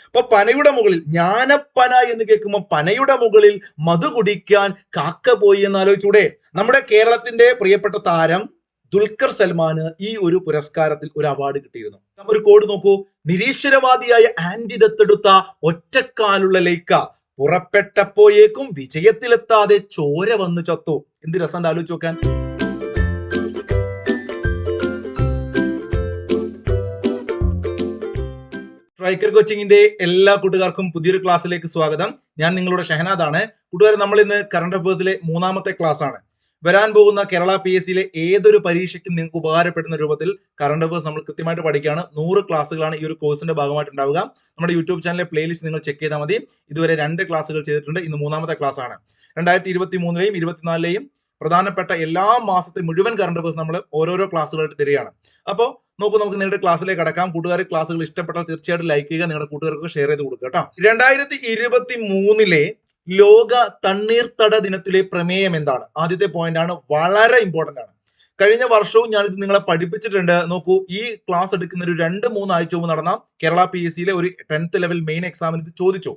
അപ്പൊ പനയുടെ മുകളിൽ ജ്ഞാനപ്പന എന്ന് കേൾക്കുമ്പോൾ പനയുടെ മുകളിൽ മധു കുടിക്കാൻ കാക്ക പോയി എന്ന് ആലോചിച്ചൂടെ? നമ്മുടെ കേരളത്തിന്റെ പ്രിയപ്പെട്ട താരം ദുൽഖർ സൽമാന് ഈ ഒരു പുരസ്കാരത്തിൽ ഒരു അവാർഡ് കിട്ടിയിരുന്നു. ഒരു കോഡ് നോക്കൂ. നിരീശ്വരവാദിയായ ആന്റി ദത്തെടുത്ത ഒറ്റക്കാലുള്ള ലൈക്ക പുറപ്പെട്ടപ്പോയേക്കും വിജയത്തിലെത്താതെ ചോര വന്നു ചത്തു. എന്ത് രസം ആലോചിച്ച് നോക്കാൻ. സ്ട്രൈക്കർ കോച്ചിങ്ങിന്റെ എല്ലാ കൂട്ടുകാർക്കും പുതിയൊരു ക്ലാസ്സിലേക്ക് സ്വാഗതം. ഞാൻ നിങ്ങളുടെ ഷഹനാദാണ്. കൂട്ടുകാരെ, നമ്മൾ ഇന്ന് കറണ്ട് അഫയേഴ്സിലെ 3ാമത്തെ ക്ലാസ് ആണ്. വരാൻ പോകുന്ന കേരള PSCയിലെ ഏതൊരു പരീക്ഷയ്ക്കും നിങ്ങൾക്ക് ഉപകാരപ്പെടുന്ന രൂപത്തിൽ കറണ്ട് അഫയേഴ്സ് നമ്മൾ കൃത്യമായിട്ട് പഠിക്കുകയാണ്. 100 ക്ലാസ്സുകളാണ് ഈ ഒരു കോഴ്സിന്റെ ഭാഗമായിട്ട് ഉണ്ടാവുക. നമ്മുടെ യൂട്യൂബ് ചാനലിലെ പ്ലേലിസ്റ്റ് നിങ്ങൾ ചെക്ക് ചെയ്താൽ മതി. ഇതുവരെ 2 ക്ലാസ്സുകൾ ചെയ്തിട്ടുണ്ട്. ഇന്ന് 3ാമത്തെ ക്ലാസ് ആണ്. 2023ലെയും 24ലെയും പ്രധാനപ്പെട്ട എല്ലാ മാസത്തെ മുഴുവൻ കറണ്ട് അഫയേഴ്സ് നമ്മൾ ഓരോരോ ക്ലാസ്സുകളായിട്ട് തരികയാണ്. അപ്പോൾ നോക്കൂ, നമുക്ക് നിങ്ങളുടെ ക്ലാസ്സിലേക്ക് കടക്കാം. കൂട്ടുകാർ ക്ലാസ്സുകൾ ഇഷ്ടപ്പെട്ടാൽ തീർച്ചയായിട്ടും ലൈക്ക് ചെയ്യുക, നിങ്ങളുടെ കൂട്ടുകാർക്ക് ഷെയർ ചെയ്ത് കൊടുക്കുക കേട്ടോ. 2023ലെ ലോക തണ്ണീർത്തട ദിനത്തിലെ പ്രമേയം എന്താണ്? ആദ്യത്തെ പോയിന്റ് ആണ്, വളരെ ഇമ്പോർട്ടന്റ് ആണ്. കഴിഞ്ഞ വർഷവും ഞാനിത് നിങ്ങളെ പഠിപ്പിച്ചിട്ടുണ്ട്. നോക്കൂ, ഈ ക്ലാസ് എടുക്കുന്ന ഒരു 2-3 ആഴ്ച മുമ്പ് നടന്ന കേരള PSCയിലെ ഒരു 10th ലെവൽ മെയിൻ എക്സാമിന് ഇത് ചോദിച്ചു.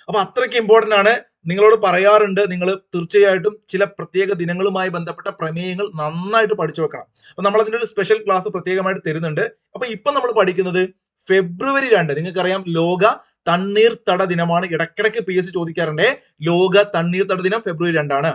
അപ്പൊ അത്രയ്ക്ക് ഇമ്പോർട്ടന്റ് ആണ്. നിങ്ങളോട് പറയാറുണ്ട്, നിങ്ങൾ തീർച്ചയായിട്ടും ചില പ്രത്യേക ദിനങ്ങളുമായി ബന്ധപ്പെട്ട പ്രമേയങ്ങൾ നന്നായിട്ട് പഠിച്ചു വെക്കണം. അപ്പൊ നമ്മൾ അതിന്റെ ഒരു സ്പെഷ്യൽ ക്ലാസ് പ്രത്യേകമായിട്ട് തരുന്നുണ്ട്. അപ്പൊ ഇപ്പൊ നമ്മൾ പഠിക്കുന്നത് ഫെബ്രുവരി 2. നിങ്ങൾക്കറിയാം, ലോക തണ്ണീർത്തട ദിനമാണ്. ഇടയ്ക്കിടയ്ക്ക് PSC ചോദിക്കാറുണ്ട്. ലോക തണ്ണീർത്തട ദിനം ഫെബ്രുവരി 2 ആണ്.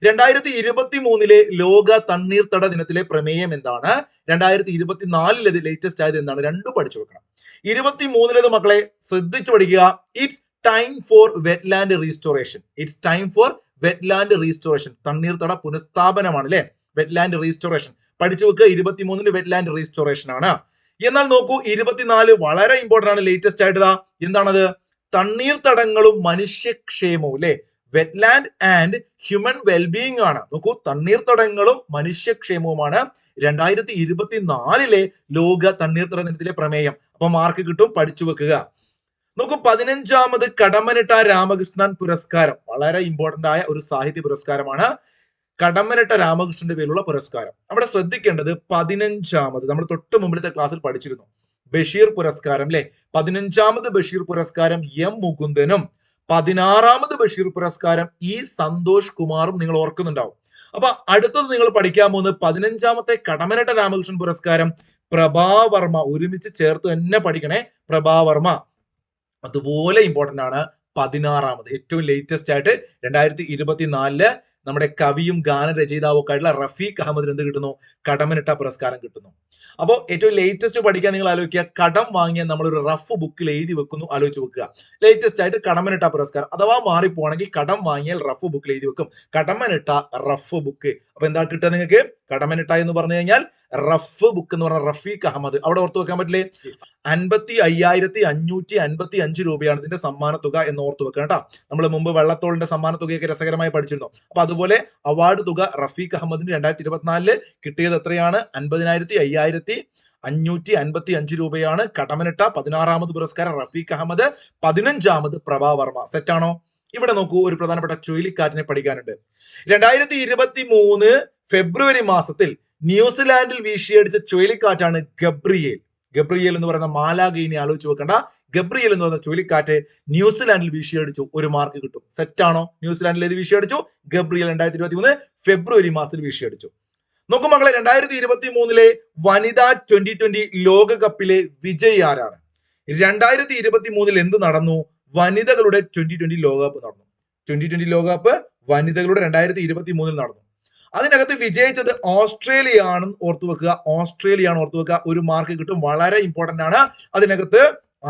2023ലെ ലോക തണ്ണീർത്തട ദിനത്തിലെ പ്രമേയം എന്താണ്? 2024 ലേറ്റസ്റ്റ് ആയത് എന്താണ്? രണ്ടും പഠിച്ചു വെക്കണം. 23 മക്കളെ ശ്രദ്ധിച്ചു പഠിക്കുക. It's time for wetland restoration. It's time for wetland restoration. തണ്ണീർത്തട പുനഃസ്ഥാപനമാണ് അല്ലെ, വെറ്റ്ലാൻഡ് റീസ്റ്റോറേഷൻ. പഠിച്ചു വെക്കുക. 23 വെറ്റ്ലാൻഡ് റീസ്റ്റോറേഷൻ ആണ്. എന്നാൽ നോക്കൂ, 24 വളരെ ഇമ്പോർട്ടന്റ് ആണ്. ലേറ്റസ്റ്റ് ആയിട്ട് എന്താണത്? തണ്ണീർത്തടങ്ങളും മനുഷ്യക്ഷേമവും അല്ലെ, വെറ്റ്ലാൻഡ് ആൻഡ് ഹ്യൂമൻ വെൽബീയിങ് ആണ്. നോക്കൂ, തണ്ണീർത്തടങ്ങളും മനുഷ്യക്ഷേമവുമാണ് 2024ലെ ലോക തണ്ണീർത്തട ദിനത്തിലെ പ്രമേയം. അപ്പൊ മാർക്ക് കിട്ടും, പഠിച്ചു വെക്കുക. നോക്കൂ, 15ാമത് കടമ്മനിട്ട രാമകൃഷ്ണൻ പുരസ്കാരം വളരെ ഇമ്പോർട്ടന്റ് ആയ ഒരു സാഹിത്യ പുരസ്കാരമാണ്. കടമ്മനിട്ട രാമകൃഷ്ണന്റെ പേരിലുള്ള പുരസ്കാരം. അവിടെ ശ്രദ്ധിക്കേണ്ടത് 15ാമത്, നമ്മൾ തൊട്ട് മുമ്പിലത്തെ ക്ലാസ്സിൽ പഠിച്ചിരുന്നു, ബഷീർ പുരസ്കാരം അല്ലെ. 15ാമത് ബഷീർ പുരസ്കാരം M മുകുന്ദനും 16ാമത് ബഷീർ പുരസ്കാരം E സന്തോഷ് കുമാറും നിങ്ങൾ ഓർക്കുന്നുണ്ടാവും. അപ്പൊ അടുത്തത് നിങ്ങൾ പഠിക്കാൻ പോകുന്നത് 15ാമത്തെ കടമ്മനിട്ട രാമകൃഷ്ണൻ പുരസ്കാരം പ്രഭാവർമ്മ. ഒരുമിച്ച് ചേർത്ത് തന്നെ പഠിക്കണേ, പ്രഭാവർമ്മ. അതുപോലെ ഇമ്പോർട്ടന്റ് ആണ് 16ാമത്, ഏറ്റവും ലേറ്റസ്റ്റ് ആയിട്ട് 2024 നമ്മുടെ കവിയും ഗാനരചയിതാവും ഒക്കെ ആയിട്ടുള്ള റഫീഖ് അഹമ്മദിന് എന്ത് കിട്ടുന്നു? കടമ്മനിട്ട പുരസ്കാരം കിട്ടുന്നു. അപ്പോൾ ഏറ്റവും ലേറ്റസ്റ്റ് പഠിക്കാൻ നിങ്ങൾ ആലോചിക്കുക. കടം വാങ്ങിയ നമ്മളൊരു റഫ് ബുക്കിൽ എഴുതി വെക്കുന്നു, ആലോചിച്ച് വെക്കുക. ലേറ്റസ്റ്റ് ആയിട്ട് കടമ്മനിട്ട പുരസ്കാരം. അഥവാ മാറിപ്പോണെങ്കിൽ കടം വാങ്ങിയാൽ റഫ് ബുക്കിൽ എഴുതി വെക്കും, കടമ്മനിട്ട റഫ് ബുക്ക്. അപ്പൊ എന്താ കിട്ടുക നിങ്ങൾക്ക്? കടമ്മനിട്ട എന്ന് പറഞ്ഞു കഴിഞ്ഞാൽ റഫ് ബുക്ക് എന്ന് പറഞ്ഞ റഫീഖ് അഹമ്മദ്. അവിടെ ഓർത്തു വെക്കാൻ പറ്റില്ലേ? 55,555 രൂപയാണ് ഇതിന്റെ സമ്മാന തുക എന്ന് ഓർത്തു വെക്കണം കേട്ടോ. നമ്മൾ മുമ്പ് വെള്ളത്തോളിന്റെ സമ്മാന തുകയൊക്കെ രസകരമായി പഠിച്ചിരുന്നു. അപ്പൊ അതുപോലെ അവാർഡ് തുക റഫീഖ് അഹമ്മദിന് 2024 കിട്ടിയത് എത്രയാണ്? 55,555 രൂപയാണ്. കടമ്മനിട്ട 16ാമത് പുരസ്കാരം റഫീഖ് അഹമ്മദ്, 15ാമത് പ്രഭാവർമ്മ. സെറ്റാണോ? ഇവിടെ നോക്കൂ, ഒരു പ്രധാനപ്പെട്ട ചുഴലിക്കാറ്റിനെ പഠിക്കാനുണ്ട്. 2023 ഫെബ്രുവരി മാസത്തിൽ ന്യൂസിലാൻഡിൽ വീശിയടിച്ച ചുഴലിക്കാറ്റാണ് ഗബ്രിയേൽ. ഗബ്രിയേൽ എന്ന് പറയുന്ന മാലാഗയിനെ ആലോചിച്ച് വെക്കണ്ട. ഗബ്രിയേൽ എന്ന് പറയുന്ന ചുഴലിക്കാറ്റ് ന്യൂസിലാൻഡിൽ വീശിയടിച്ചു, ഒരു മാർക്ക് കിട്ടും. സെറ്റാണോ? ന്യൂസിലാൻഡിൽ ഏത് വീശിയടിച്ചു? ഗബ്രിയേൽ 2023 ഫെബ്രുവരി മാസത്തിൽ വീശിയടിച്ചു. നോക്കൂ മക്കളെ, 2023 വനിതാ 2020 ലോകകപ്പിലെ വിജയി ആരാണ്? 2023 എന്ത് നടന്നു? വനിതകളുടെ 2020 ലോകകപ്പ് നടന്നു. 2020 ലോകകപ്പ് വനിതകളുടെ 2023 നടന്നു. അതിനകത്ത് വിജയിച്ചത് ഓസ്ട്രേലിയ ആണെന്ന് ഓർത്തു വെക്കുക. ഓസ്ട്രേലിയ ആണ് ഓർത്തു വെക്കുക, ഒരു മാർക്ക് കിട്ടും. വളരെ ഇമ്പോർട്ടന്റ് ആണ്. അതിനകത്ത്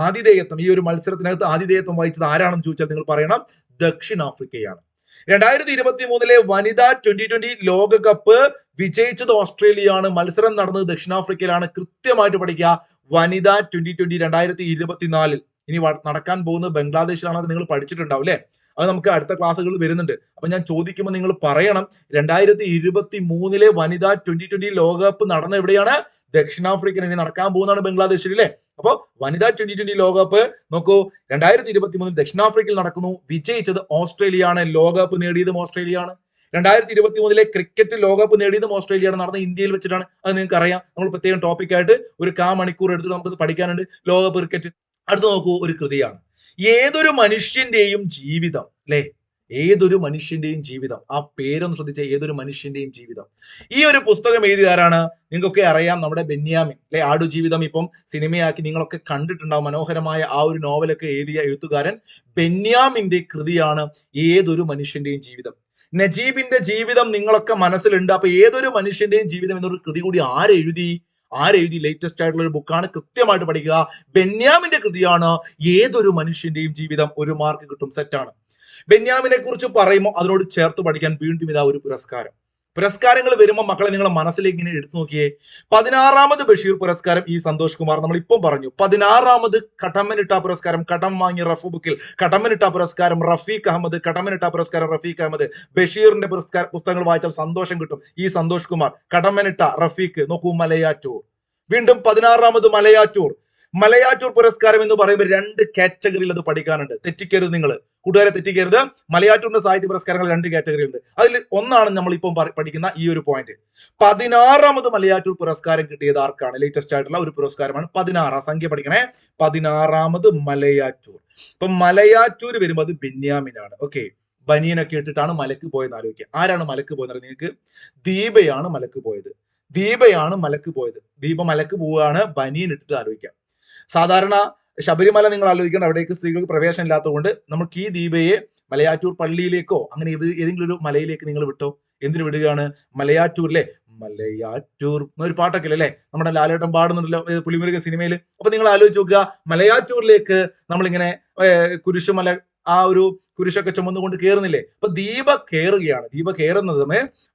ആതിഥേയത്വം, ഈ ഒരു മത്സരത്തിനകത്ത് ആതിഥേയത്വം വഹിച്ചത് ആരാണെന്ന് ചോദിച്ചാൽ നിങ്ങൾ പറയണം, ദക്ഷിണാഫ്രിക്കയാണ്. 2023 വനിതാ 2020 ലോകകപ്പ് വിജയിച്ചത് ഓസ്ട്രേലിയ ആണ്. മത്സരം നടന്നത് ദക്ഷിണാഫ്രിക്കയിലാണ്. കൃത്യമായിട്ട് പഠിക്കുക. വനിതാ 2020 2024 ഇനി നടക്കാൻ പോകുന്നത് ബംഗ്ലാദേശിലാണെന്ന് നിങ്ങൾ പഠിച്ചിട്ടുണ്ടാവും അല്ലെ. അത് നമുക്ക് അടുത്ത ക്ലാസ്സുകൾ വരുന്നുണ്ട്. അപ്പൊ ഞാൻ ചോദിക്കുമ്പോൾ നിങ്ങൾ പറയണം, 2023 വനിതാ 2020 ലോകകപ്പ് നടന്ന എവിടെയാണ്? ദക്ഷിണാഫ്രിക്കയിൽ. ഇനി നടക്കാൻ പോകുന്നതാണ് ബംഗ്ലാദേശിൽ അല്ലെ. അപ്പൊ വനിതാ 2020 ലോകകപ്പ് നോക്കൂ, 2023 ദക്ഷിണാഫ്രിക്കയിൽ നടക്കുന്നു. വിജയിച്ചത് ഓസ്ട്രേലിയ ആണ്. ലോകകപ്പ് നേടിയതും ഓസ്ട്രേലിയ ആണ്. 2023 ക്രിക്കറ്റ് ലോകകപ്പ് നേടിയതും ഓസ്ട്രേലിയ ആണ്. നടന്ന ഇന്ത്യയിൽ വെച്ചിട്ടാണ്. അത് നിങ്ങൾക്ക് അറിയാം. നമ്മൾ പ്രത്യേകം ടോപ്പിക് ആയിട്ട് ഒരു 1/4 മണിക്കൂർ എടുത്ത് നമുക്ക് പഠിക്കാനുണ്ട് ലോകകപ്പ് ക്രിക്കറ്റ്. അടുത്ത് നോക്കൂ, ഒരു കൃതിയാണ്. ഏതൊരു മനുഷ്യന്റെയും ജീവിതം അല്ലെ, ഏതൊരു മനുഷ്യന്റെയും ജീവിതം, ആ പേരൊന്ന് ശ്രദ്ധിച്ച, ഏതൊരു മനുഷ്യന്റെയും ജീവിതം. ഈ ഒരു പുസ്തകം എഴുതിയ ആരാണ്? നിങ്ങൾക്കൊക്കെ അറിയാം, നമ്മുടെ ബെന്യാമിൻ അല്ലെ. ആടുജീവിതം ഇപ്പം സിനിമയാക്കി നിങ്ങളൊക്കെ കണ്ടിട്ടുണ്ടാവും. മനോഹരമായ ആ ഒരു നോവലൊക്കെ എഴുതിയ എഴുത്തുകാരൻ ബെന്യാമിന്റെ കൃതിയാണ് ഏതൊരു മനുഷ്യന്റെയും ജീവിതം. നജീബിന്റെ ജീവിതം നിങ്ങളൊക്കെ മനസ്സിലുണ്ട്. അപ്പൊ ഏതൊരു മനുഷ്യന്റെയും ജീവിതം എന്നൊരു കൃതി കൂടി ആരെഴുതി? ലേറ്റസ്റ്റ് ആയിട്ടുള്ള ഒരു ബുക്കാണ്, കൃത്യമായിട്ട് പഠിക്കുക. ബെന്യാമിന്റെ കൃതിയാണ് ഏതൊരു മനുഷ്യന്റെയും ജീവിതം. ഒരു മാർക്ക് കിട്ടും, സെറ്റാണ്. ബെന്യാമിനെ കുറിച്ച് പറയുമ്പോൾ അതിനോട് ചേർത്ത് പഠിക്കാൻ വീണ്ടും ഇതാ ഒരു പുരസ്കാരം. പുരസ്കാരങ്ങൾ വരുമ്പോൾ മക്കളെ നിങ്ങളെ മനസ്സിലേക്ക് ഇങ്ങനെ എടുത്തു നോക്കിയേ. 16ാമത് ബഷീർ പുരസ്കാരം ഇ സന്തോഷ് കുമാർ, നമ്മൾ ഇപ്പം പറഞ്ഞു. 16ാമത് കടമ്മനിട്ട പുരസ്കാരം, കടം വാങ്ങിയ റഫ് ബുക്കിൽ കടമ്മനിട്ട പുരസ്കാരം റഫീഖ് അഹമ്മദ്, കടമ്മനിട്ട പുരസ്കാരം റഫീഖ് അഹമ്മദ്. ബഷീറിന്റെ പുസ്തകങ്ങൾ വായിച്ചാൽ സന്തോഷം കിട്ടും. ഇ സന്തോഷ് കുമാർ, കടമ്മനിട്ട, റഫീഖ്. നോക്കൂ, മലയാറ്റൂർ. വീണ്ടും 16ാമത് മലയാറ്റൂർ പുരസ്കാരം എന്ന് പറയുമ്പോൾ 2 കാറ്റഗറിയിൽ അത് പഠിക്കാനുണ്ട്. തെറ്റിക്കരുത് നിങ്ങൾ, കൂട്ടുകാരെ തെറ്റിക്കരുത്. മലയാറ്റൂരിന്റെ സാഹിത്യ പുരസ്കാരങ്ങൾ 2 കാറ്റഗറി ഉണ്ട്. അതിൽ ഒന്നാണ് നമ്മൾ ഇപ്പം പഠിക്കുന്ന ഈ ഒരു പോയിന്റ്. 16ാമത് മലയാറ്റൂർ പുരസ്കാരം കിട്ടിയത് ആർക്കാണ്? ലേറ്റസ്റ്റ് ആയിട്ടുള്ള ഒരു പുരസ്കാരമാണ്. 16, സംഖ്യ പഠിക്കണേ. 16ാമത് മലയാറ്റൂർ. ഇപ്പൊ മലയാറ്റൂർ വരുമ്പോൾ അത് ബെന്യാമിനാണ്. ഓക്കെ, ബനിയനൊക്കെ ഇട്ടിട്ടാണ് മലക്ക് പോയെന്ന് ആലോചിക്കുക. ആരാണ് മലക്ക് പോയത്? നിങ്ങൾക്ക് ദീപയാണ് മലക്ക് പോയത്. ദീപ മലക്ക് പോവുകയാണ്, ബനിയൻ ഇട്ടിട്ട് ആലോചിക്കാം. സാധാരണ ശബരിമല നിങ്ങൾ ആലോചിക്കേണ്ട, അവിടേക്ക് സ്ത്രീകൾക്ക് പ്രവേശനം ഇല്ലാത്തതുകൊണ്ട് നമുക്ക് ഈ ദീപയെ മലയാറ്റൂർ പള്ളിയിലേക്കോ അങ്ങനെ ഏതെങ്കിലും ഒരു മലയിലേക്ക് നിങ്ങൾ വിട്ടോ. എന്തിനു വിടുകയാണ്? മലയാറ്റൂരിലെ മലയാറ്റൂർ എന്നൊരു പാട്ടൊക്കെ അല്ലേ നമ്മുടെ ലാലേട്ടൻ പാടുന്നുണ്ടല്ലോ പുലിമുരുകൻ സിനിമയിൽ. അപ്പൊ നിങ്ങൾ ആലോചിച്ച് നോക്കുക, മലയാറ്റൂരിലേക്ക് നമ്മളിങ്ങനെ കുരിശുമല, ആ ഒരു കുരിശൊക്കെ ചുമന്നുകൊണ്ട് കയറുന്നില്ലേ? അപ്പൊ ദീപ കയറുകയാണ്. ദീപ കയറുന്നത്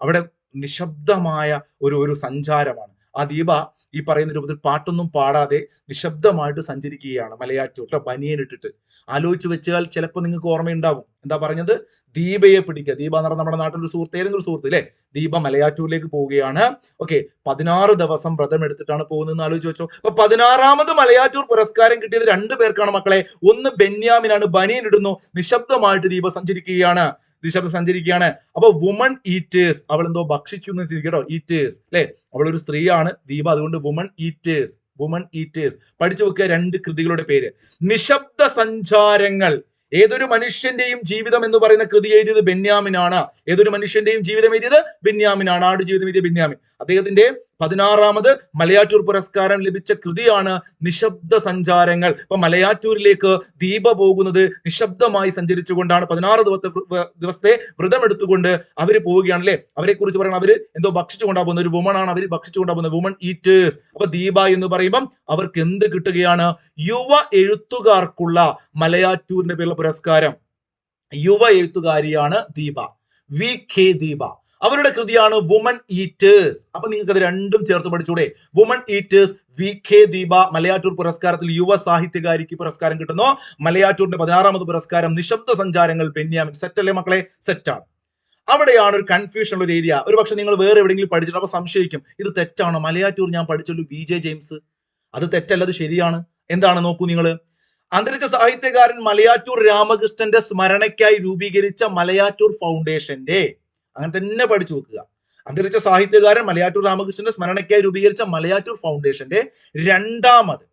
അവിടെ നിശബ്ദമായ ഒരു സഞ്ചാരമാണ്. ആ ദീപ ഈ പറയുന്ന രൂപത്തിൽ പാട്ടൊന്നും പാടാതെ നിശബ്ദമായിട്ട് സഞ്ചരിക്കുകയാണ് മലയാറ്റൂർ, ബനിയൻ ഇട്ടിട്ട്. ആലോചിച്ച് വെച്ചാൽ ചിലപ്പോൾ നിങ്ങൾക്ക് ഓർമ്മയുണ്ടാകും. എന്താ പറഞ്ഞത്? ദീപയെ പിടിക്കുക. ദീപ എന്ന് പറഞ്ഞാൽ നമ്മുടെ നാട്ടിലൊരു സുഹൃത്ത്, ഏതെങ്കിലും സുഹൃത്ത് അല്ലെ. ദീപ മലയാറ്റൂരിലേക്ക് പോവുകയാണ്. ഓക്കെ, 16 ദിവസം വ്രതം എടുത്തിട്ടാണ് പോകുന്നതെന്ന് ആലോചിച്ച് വെച്ചോ. അപ്പൊ 16ാമത് മലയാറ്റൂർ പുരസ്കാരം കിട്ടിയത് 2 പേർക്കാണ് മക്കളെ. ഒന്ന് ബെന്യാമിനാണ്, ബനിയൻ ഇടുന്നു, നിശബ്ദമായിട്ട് ദീപ സഞ്ചരിക്കുകയാണ്. അപ്പൊ വുമൺ ഈറ്റേഴ്സ്, അവൾ എന്തോ ഭക്ഷിച്ചു എന്ന് കേട്ടോ. ഈറ്റേഴ്സ് അല്ലെ, അവൾ ഒരു സ്ത്രീയാണ് ദീപ, അതുകൊണ്ട് വുമൺ ഈറ്റേഴ്സ്. പഠിച്ചു വെക്കുക 2 കൃതികളുടെ പേര്. നിശബ്ദ സഞ്ചാരങ്ങൾ, ഏതൊരു മനുഷ്യന്റെയും ജീവിതം എന്ന് പറയുന്ന കൃതി എഴുതിയത് ബെന്യാമിനാണ്. ആടുജീവിതം എഴുതിയ ബെന്യാമിൻ. അദ്ദേഹത്തിന്റെ 16ാമത് മലയാറ്റൂർ പുരസ്കാരം ലഭിച്ച കൃതിയാണ് നിശബ്ദ സഞ്ചാരങ്ങൾ. അപ്പൊ മലയാറ്റൂരിലേക്ക് ദീപ പോകുന്നത് നിശബ്ദമായി സഞ്ചരിച്ചുകൊണ്ടാണ്. 16 ദിവസത്തെ വ്രതം എടുത്തുകൊണ്ട് അവര് പോവുകയാണ് അല്ലെ. അവരെ കുറിച്ച് പറയണം, അവര് എന്തോ ഭക്ഷിച്ചുകൊണ്ടാ പോകുന്നത്. ഒരു വുമൺ ആണ് അവർ ഭക്ഷിച്ചുകൊണ്ടാ പോകുന്നത്, വുമൺ ഈറ്റേഴ്സ്. അപ്പൊ ദീപ എന്ന് പറയുമ്പം അവർക്ക് എന്ത് കിട്ടുകയാണ്? യുവ എഴുത്തുകാർക്കുള്ള മലയാറ്റൂരിന്റെ പേരുള്ള പുരസ്കാരം. യുവ എഴുത്തുകാരിയാണ് ദീപ, VK ദീപ. അവരുടെ കൃതിയാണ് വുമൺ ഈറ്റേഴ്സ്. അപ്പൊ നിങ്ങൾക്ക് അത് 2ഉം ചേർത്ത് പഠിച്ചൂടെ? Woman eaters, VK Deepa. Malayattoor പുരസ്കാരത്തിൽ യുവ സാഹിത്യകാരിക്ക് പുരസ്കാരം കിട്ടുന്നു. മലയാറ്റൂരിന്റെ 16ാമത് പുരസ്കാരം നിശബ്ദ സഞ്ചാരങ്ങൾ, ബെന്യാമിൻ. സെറ്റല്ലേ മക്കളെ? സെറ്റാണ്. അവിടെയാണ് ഒരു കൺഫ്യൂഷൻ ഒരു ഏരിയ. ഒരു പക്ഷെ നിങ്ങൾ വേറെ എവിടെയെങ്കിലും പഠിച്ചിട്ട് അപ്പൊ സംശയിക്കും, ഇത് തെറ്റാണോ? മലയാറ്റൂർ ഞാൻ പഠിച്ചല്ലോ VJ ജെയിംസ്, അത് തെറ്റല്ല, അത് ശരിയാണ്. എന്താണ് നോക്കൂ നിങ്ങൾ. അന്തരിച്ച സാഹിത്യകാരൻ മലയാറ്റൂർ രാമകൃഷ്ണന്റെ സ്മരണയ്ക്കായി രൂപീകരിച്ച മലയാറ്റൂർ ഫൗണ്ടേഷന്റെ, അങ്ങനെ തന്നെ പഠിച്ചു വെക്കുക. അന്തരിച്ച സാഹിത്യകാരൻ മലയാറ്റൂർ രാമകൃഷ്ണന്റെ സ്മരണയ്ക്കായി രൂപീകരിച്ച മലയാറ്റൂർ ഫൗണ്ടേഷന്റെ 2ാമത്,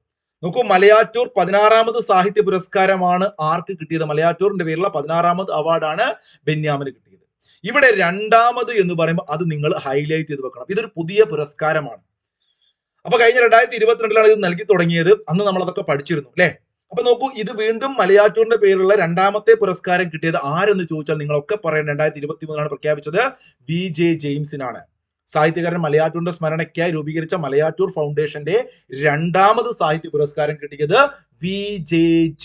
നോക്കൂ, മലയാറ്റൂർ 16ാമത് സാഹിത്യ പുരസ്കാരമാണ് ആർക്ക് കിട്ടിയത്? മലയാറ്റൂറിന്റെ പേരിലുള്ള 16ാമത് അവാർഡാണ് ബെന്യാമിന് കിട്ടിയത്. ഇവിടെ 2ാമത് എന്ന് പറയുമ്പോൾ അത് നിങ്ങൾ ഹൈലൈറ്റ് ചെയ്ത് വെക്കണം. ഇതൊരു പുതിയ പുരസ്കാരമാണ്. അപ്പൊ കഴിഞ്ഞ 2022 ഇത് നൽകി തുടങ്ങിയത്. അന്ന് നമ്മൾ അതൊക്കെ പഠിച്ചിരുന്നു അല്ലെ. അപ്പൊ നോക്കൂ, ഇത് വീണ്ടും മലയാറ്റൂരിന്റെ പേരിലുള്ള 2ാമത്തെ പുരസ്കാരം കിട്ടിയത് ആരെന്ന് ചോദിച്ചാൽ നിങ്ങളൊക്കെ പറയണം 2023 പ്രഖ്യാപിച്ചത് VJ ജെയിംസിനാണ്. സാഹിത്യകാരൻ മലയാറ്റൂരിന്റെ സ്മരണയ്ക്കായി രൂപീകരിച്ച മലയാറ്റൂർ ഫൗണ്ടേഷന്റെ 2ാമത് സാഹിത്യ പുരസ്കാരം കിട്ടിയത് VJ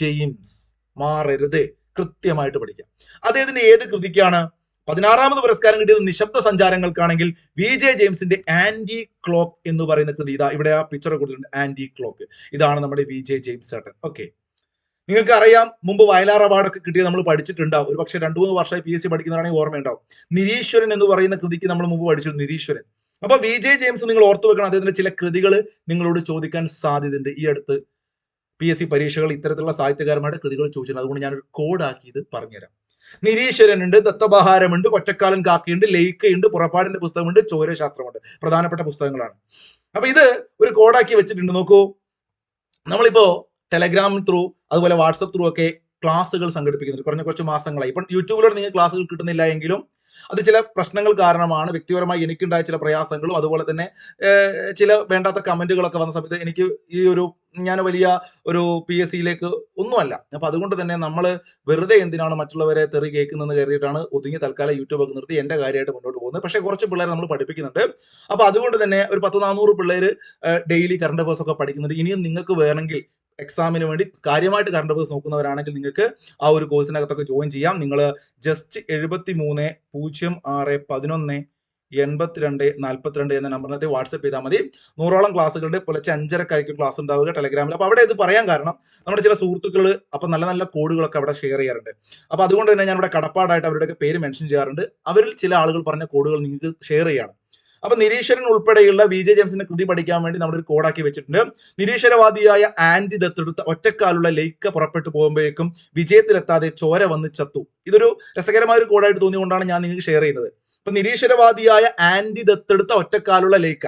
ജെയിംസ്. മാറരുത്, കൃത്യമായിട്ട് പഠിക്കാം. അദ്ദേഹത്തിന്റെ ഏത് കൃതിക്കാണ്? 16ാമത് പുരസ്കാരം കിട്ടിയത് നിശബ്ദ സഞ്ചാരങ്ങൾക്കാണെങ്കിൽ VJ ജെയിംസിന്റെ ആന്റി ക്ലോക്ക് എന്ന് പറയുന്ന കൃതി, ഇതാ ഇവിടെ ആ പിക്ചർ കൊടുത്തിട്ടുണ്ട്, ആന്റി ക്ലോക്ക്. ഇതാണ് നമ്മുടെ VJ ജെയിംസ് ചേട്ടൻ. ഓക്കെ, നിങ്ങൾക്ക് അറിയാം, മുമ്പ് വയലാർ അവാർഡൊക്കെ കിട്ടിയത് നമ്മൾ പഠിച്ചിട്ടുണ്ടാവും. ഒരു പക്ഷേ 2-3 വർഷമായി PSC പഠിക്കുന്നതാണെങ്കിൽ ഓർമ്മയുണ്ടാവും. നിരീശ്വരൻ എന്ന് പറയുന്ന കൃതിക്ക് നമ്മൾ മുമ്പ് പഠിച്ചു, നിരീശ്വരൻ. അപ്പൊ VJ ജെയിംസ് നിങ്ങൾ ഓർത്തു വെക്കണം. അദ്ദേഹത്തിന്റെ ചില കൃതികൾ നിങ്ങളോട് ചോദിക്കാൻ സാധ്യതയുണ്ട്. ഈ അടുത്ത് PSC പരീക്ഷകൾ ഇത്തരത്തിലുള്ള സാഹിത്യകാരന്മാരുടെ കൃതികൾ ചോദിച്ചിട്ടുണ്ട്. അതുകൊണ്ട് ഞാനൊരു കോഡാക്കി ഇത് പറഞ്ഞുതരാം. നിരീശ്വരനുണ്ട്, ദത്തബഹാരമുണ്ട്, കൊച്ചക്കാലൻ കാക്കയുണ്ട്, ലേഖയുണ്ട്, പുറപ്പാടിന്റെ പുസ്തകമുണ്ട്, ചോരശാസ്ത്രമുണ്ട്. പ്രധാനപ്പെട്ട പുസ്തകങ്ങളാണ്. അപ്പൊ ഇത് ഒരു കോഡാക്കി വെച്ചിട്ടുണ്ട്. നോക്കൂ, നമ്മളിപ്പോ ടെലഗ്രാം ത്രൂ അതുപോലെ വാട്സപ്പ് ത്രൂ ഒക്കെ ക്ലാസ്സുകൾ സംഘടിപ്പിക്കുന്നുണ്ട് കുറച്ച് മാസങ്ങളായി. ഇപ്പം യൂട്യൂബിലൂടെ നിങ്ങൾക്ക് ക്ലാസ്സുകൾ കിട്ടുന്നില്ല എങ്കിലും അത് ചില പ്രശ്നങ്ങൾ കാരണമാണ്. വ്യക്തിപരമായി എനിക്കുണ്ടായ ചില പ്രയാസങ്ങളും അതുപോലെ തന്നെ ചില വേണ്ടാത്ത കമന്റുകളൊക്കെ വന്ന സമയത്ത് എനിക്ക് ഞാൻ വലിയ ഒരു PSCയിലേക്ക് ഒന്നുമല്ല. അപ്പൊ അതുകൊണ്ട് തന്നെ നമ്മൾ വെറുതെ എന്തിനാണ് മറ്റുള്ളവരെ തെറി കേൾക്കുന്നതെന്ന് കരുതിയിട്ടാണ് ഒതുങ്ങി തൽക്കാലം യൂട്യൂബ് ഒക്കെ നിർത്തി എന്റെ കാര്യമായിട്ട് മുന്നോട്ട് പോകുന്നത്. പക്ഷേ കുറച്ച് പിള്ളേരെ നമ്മൾ പഠിപ്പിക്കുന്നുണ്ട്. അപ്പൊ അതുകൊണ്ട് തന്നെ ഒരു 10-400 പിള്ളേര് ഡെയിലി കറണ്ട് അഫയേഴ്സ് ഒക്കെ പഠിക്കുന്നുണ്ട്. ഇനിയും നിങ്ങൾക്ക് വേണമെങ്കിൽ എക്സാമിന് വേണ്ടി കാര്യമായിട്ട് കറണ്ട് അഫയേഴ്സ് നോക്കുന്നവരാണെങ്കിൽ നിങ്ങൾക്ക് ആ ഒരു കോഴ്സിനകത്തൊക്കെ ജോയിൻ ചെയ്യാം. നിങ്ങൾ ജസ്റ്റ് 7306118242 എന്ന നമ്പറിനകത്ത് വാട്സ്ആപ്പ് ചെയ്താൽ മതി. 100ഓളം ക്ലാസ്സുകളുടെ പുലർച്ചെ 5:30 ക്ലാസ് ഉണ്ടാവുക ടെലഗ്രാമിൽ. അപ്പൊ അവിടെ ഇത് പറയാൻ കാരണം നമ്മുടെ ചില സുഹൃത്തുക്കൾ അപ്പൊ നല്ല നല്ല കോഡുകളൊക്കെ അവിടെ ഷെയർ ചെയ്യാറുണ്ട്. അപ്പൊ അതുകൊണ്ട് തന്നെ ഞാൻ ഇവിടെ കടപ്പാടായിട്ട് അവരുടെയൊക്കെ പേര് മെൻഷൻ ചെയ്യാറുണ്ട്. അവരിൽ ചില ആളുകൾ പറഞ്ഞ കോഡുകൾ നിങ്ങൾക്ക് ഷെയർ ചെയ്യാണ്. അപ്പൊ നിരീശ്വരൻ ഉൾപ്പെടെയുള്ള VJ ജെയിംസിന്റെ കൃതി പഠിക്കാൻ വേണ്ടി നമ്മളൊരു കോഡാക്കി വെച്ചിട്ടുണ്ട്. നിരീശ്വരവാദിയായ ആന്റി ദത്തെടുത്ത ഒറ്റക്കാലുള്ള ലേക്ക് പുറപ്പെട്ടു പോകുമ്പോഴേക്കും വിജയത്തിലെത്താതെ ചോര വന്ന് ചത്തു. ഇതൊരു രസകരമായ ഒരു കോഡായിട്ട് തോന്നിയുകൊണ്ടാണ് ഞാൻ നിങ്ങൾക്ക് ഷെയർ ചെയ്യുന്നത്. അപ്പൊ നിരീശ്വരവാദിയായ ആന്റി ദത്തെടുത്ത ഒറ്റക്കാലുള്ള ലേക്ക,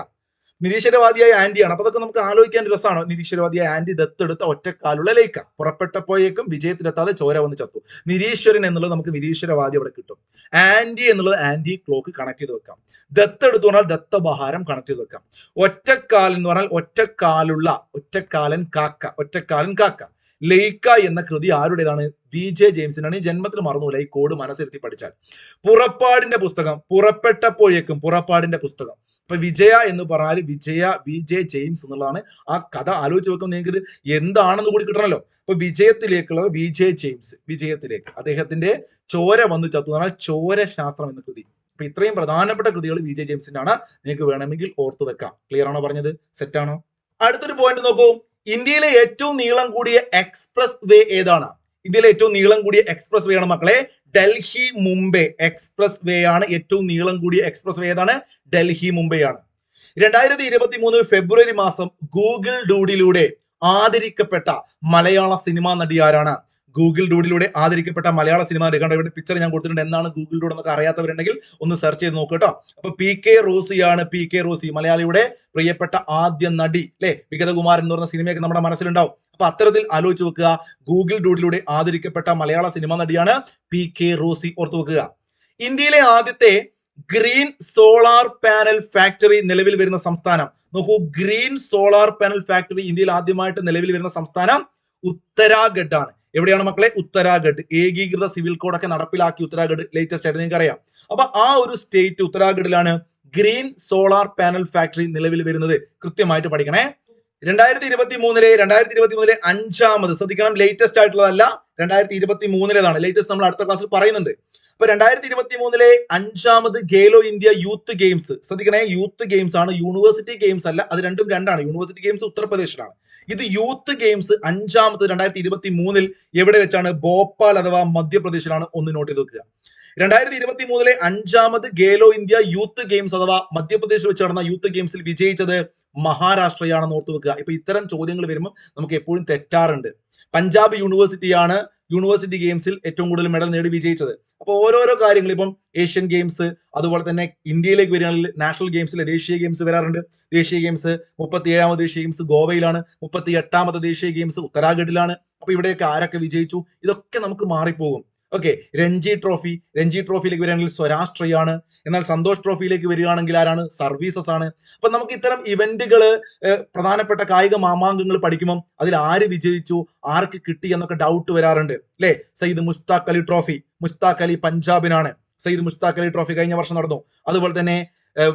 നിരീശ്വരവാദിയായ ആന്റിയാണ്. അപ്പൊ അതൊക്കെ നമുക്ക് ആലോചിക്കാൻ രസമാണ്. നിരീശ്വരവാദിയായ ആന്റി ദത്തെടുത്ത ഒറ്റക്കാലുള്ള ലേക്ക പുറപ്പെട്ടപ്പോഴേക്കും വിജയത്തിലെത്താതെ ചോര വന്ന് ചത്തു. നിരീശ്വരൻ എന്നുള്ളത് നമുക്ക് നിരീശ്വരവാദി അവിടെ കിട്ടും. ആന്റി എന്നുള്ളത് ആന്റി ക്ലോക്ക് കണക്ട് ചെയ്ത് വെക്കാം. ദത്തെടുത്ത് പറഞ്ഞാൽ ദത്തബഹാരം കണക്ട് ചെയ്ത് വെക്കാം. ഒറ്റക്കാൽ എന്ന് പറഞ്ഞാൽ ഒറ്റക്കാലൻ കാക്ക. ലെയ്ക്ക എന്ന കൃതി ആരുടേതാണ്? VJ ജെയിംസിനാണ്. ഈ ജന്മത്തിൽ മറന്നുപോലെ ഈ കോഡ് മനസ്സിരുത്തി പഠിച്ചാൽ. പുറപ്പാടിന്റെ പുസ്തകം, പുറപ്പാടിന്റെ പുസ്തകം. ഇപ്പൊ വിജയ എന്ന് പറഞ്ഞാൽ VJ ജെയിംസ് എന്നുള്ളതാണ് ആ കഥ. ആലോചിച്ച് വെക്കുമ്പോൾ നിങ്ങൾക്ക് ഇത് എന്താണെന്ന് കൂടി കിട്ടണമല്ലോ. അപ്പൊ വിജയത്തിലേക്കുള്ള VJ ജെയിംസ്, വിജയത്തിലേക്ക് അദ്ദേഹത്തിന്റെ ചോര വന്നു ചത്തു എന്ന് പറഞ്ഞാൽ ചോര ശാസ്ത്രം എന്ന കൃതി. അപ്പൊ ഇത്രയും പ്രധാനപ്പെട്ട കൃതികൾ VJ ജെയിംസിന്റെ ആണ്. നിങ്ങൾക്ക് വേണമെങ്കിൽ ഓർത്തു വെക്കാം. ക്ലിയർ ആണോ പറഞ്ഞത്? സെറ്റ് ആണോ? അടുത്തൊരു പോയിന്റ് നോക്കൂ. ഇന്ത്യയിലെ ഏറ്റവും നീളം കൂടിയ എക്സ്പ്രസ് വേ ഏതാണ്? ഇന്ത്യയിലെ ഏറ്റവും നീളം കൂടിയ എക്സ്പ്രസ് വേ ആണ് മക്കളെ ഡൽഹി മുംബൈ എക്സ്പ്രസ് വേ ആണ്. ഏറ്റവും നീളം കൂടിയ എക്സ്പ്രസ് വേ ഏതാണ്? ഡൽഹി മുംബൈ ആണ്. 2023 ഫെബ്രുവരി മാസം ഗൂഗിൾ ഡൂഡിലൂടെ ആദരിക്കപ്പെട്ട മലയാള സിനിമാ നടി ആരാണ്? ഗൂഗിൾ ഡൂഡിലൂടെ ആദരിക്കപ്പെട്ട മലയാള സിനിമ നടി. കണ്ടോ ഇവിടെ പിക്ചർ ഞാൻ കൊടുത്തിട്ടുണ്ട്. എന്താണ് ഗൂഗിൾ ഡൂഡ് എന്നൊക്കെ അറിയാത്തവരുണ്ടെങ്കിൽ ഒന്ന് സെർച്ച് ചെയ്ത് നോക്കുക കേട്ടോ. അപ്പൊ PK റോസിയാണ്. PK റോസി മലയാളിയുടെ പ്രിയപ്പെട്ട ആദ്യ നടി അല്ലെ. വിഗതകുമാരൻ എന്ന് പറഞ്ഞ സിനിമയൊക്കെ നമ്മുടെ മനസ്സിലുണ്ടാവും. അപ്പൊ അത്തരത്തിൽ ആലോചിച്ച് വെക്കുക. ഗൂഗിൾ ഡൂഡിലൂടെ ആദരിക്കപ്പെട്ട മലയാള സിനിമാ നടിയാണ് PK റോസി. ഓർത്തു വെക്കുക. ഇന്ത്യയിലെ ആദ്യത്തെ ഗ്രീൻ സോളാർ പാനൽ ഫാക്ടറി നിലവിൽ വരുന്ന സംസ്ഥാനം നോക്കൂ. ഗ്രീൻ സോളാർ പാനൽ ഫാക്ടറി ഇന്ത്യയിൽ ആദ്യമായിട്ട് നിലവിൽ വരുന്ന സംസ്ഥാനം ഉത്തരാഖണ്ഡ് ആണ്. എവിടെയാണ് മക്കളെ? ഉത്തരാഖണ്ഡ്. ഏകീകൃത സിവിൽ കോഡൊക്കെ നടപ്പിലാക്കി ഉത്തരാഖണ്ഡ് ലേറ്റസ്റ്റ് ആയിട്ട് നിങ്ങൾക്ക് അറിയാം. അപ്പൊ ആ ഒരു സ്റ്റേറ്റ് ഉത്തരാഖണ്ഡിലാണ് ഗ്രീൻ സോളാർ പാനൽ ഫാക്ടറി നിലവിൽ വരുന്നത്. കൃത്യമായിട്ട് പഠിക്കണേ. 2023 അഞ്ചാമത്, ശ്രദ്ധിക്കണം, ലേറ്റസ്റ്റ് ആയിട്ടുള്ളതല്ല, 2023 ലേറ്റസ്റ്റ് നമ്മൾ അടുത്ത ക്ലാസ്സിൽ പറയുന്നുണ്ട്. അപ്പൊ 2023 അഞ്ചാമത് ഖേലോ ഇന്ത്യ യൂത്ത് ഗെയിംസ്, ശ്രദ്ധിക്കണേ, യൂത്ത് ഗെയിംസ് ആണ്, യൂണിവേഴ്സിറ്റി ഗെയിംസ് അല്ല. അത് രണ്ടും രണ്ടാണ്. യൂണിവേഴ്സിറ്റി ഗെയിംസ് ഉത്തർപ്രദേശിലാണ്. ഇത് യൂത്ത് ഗെയിംസ് അഞ്ചാമത് 2023 എവിടെ വെച്ചാണ്? ഭോപ്പാൽ അഥവാ മധ്യപ്രദേശിലാണ്. ഒന്ന് നോട്ട് ചെയ്ത് വെക്കുക. 2023 അഞ്ചാമത് ഖേലോ ഇന്ത്യ യൂത്ത് ഗെയിംസ് അഥവാ മധ്യപ്രദേശിൽ വെച്ച് നടന്ന യൂത്ത് ഗെയിംസിൽ വിജയിച്ചത് മഹാരാഷ്ട്രയാണെന്ന് ഓർത്തു വെക്കുക. ഇപ്പൊ ഇത്തരം ചോദ്യങ്ങൾ വരുമ്പോൾ നമുക്ക് എപ്പോഴും തെറ്റാറുണ്ട്. പഞ്ചാബ് യൂണിവേഴ്സിറ്റിയാണ് യൂണിവേഴ്സിറ്റി ഗെയിംസിൽ ഏറ്റവും കൂടുതൽ മെഡൽ നേടി വിജയിച്ചത്. അപ്പൊ ഓരോരോ കാര്യങ്ങൾ, ഇപ്പം ഏഷ്യൻ ഗെയിംസ്, അതുപോലെ തന്നെ ഇന്ത്യയിലേക്ക് വരികയാണെങ്കിൽ നാഷണൽ ഗെയിംസിലെ ദേശീയ ഗെയിംസ് വരാറുണ്ട്. ദേശീയ ഗെയിംസ് 37ാമത് ദേശീയ ഗെയിംസ് ഗോവയിലാണ്. 38ാമത്തെ ദേശീയ ഗെയിംസ് ഉത്തരാഖണ്ഡിലാണ്. അപ്പൊ ഇവിടെയൊക്കെ ആരൊക്കെ വിജയിച്ചു? ഇതൊക്കെ നമുക്ക് മാറിപ്പോകും. ഓക്കെ, രഞ്ജി ട്രോഫിയിലേക്ക് വരികയാണെങ്കിൽ സ്വരാഷ്ട്രയാണ്. എന്നാൽ സന്തോഷ് ട്രോഫിയിലേക്ക് വരികയാണെങ്കിൽ ആരാണ്? സർവീസസ് ആണ്. അപ്പൊ നമുക്ക് ഇത്തരം ഇവന്റുകള്, പ്രധാനപ്പെട്ട കായിക മാമാങ്കങ്ങൾ പഠിക്കുമ്പോൾ അതിൽ ആര് വിജയിച്ചു, ആർക്ക് കിട്ടി എന്നൊക്കെ ഡൗട്ട് വരാറുണ്ട് അല്ലെ. സയ്യിദ് മുഷ്താഖ് അലി ട്രോഫി, മുഷ്താഖ് അലി പഞ്ചാബിനാണ്. സയ്യിദ് മുഷ്താഖ് അലി ട്രോഫി കഴിഞ്ഞ വർഷം നടന്നു. അതുപോലെ തന്നെ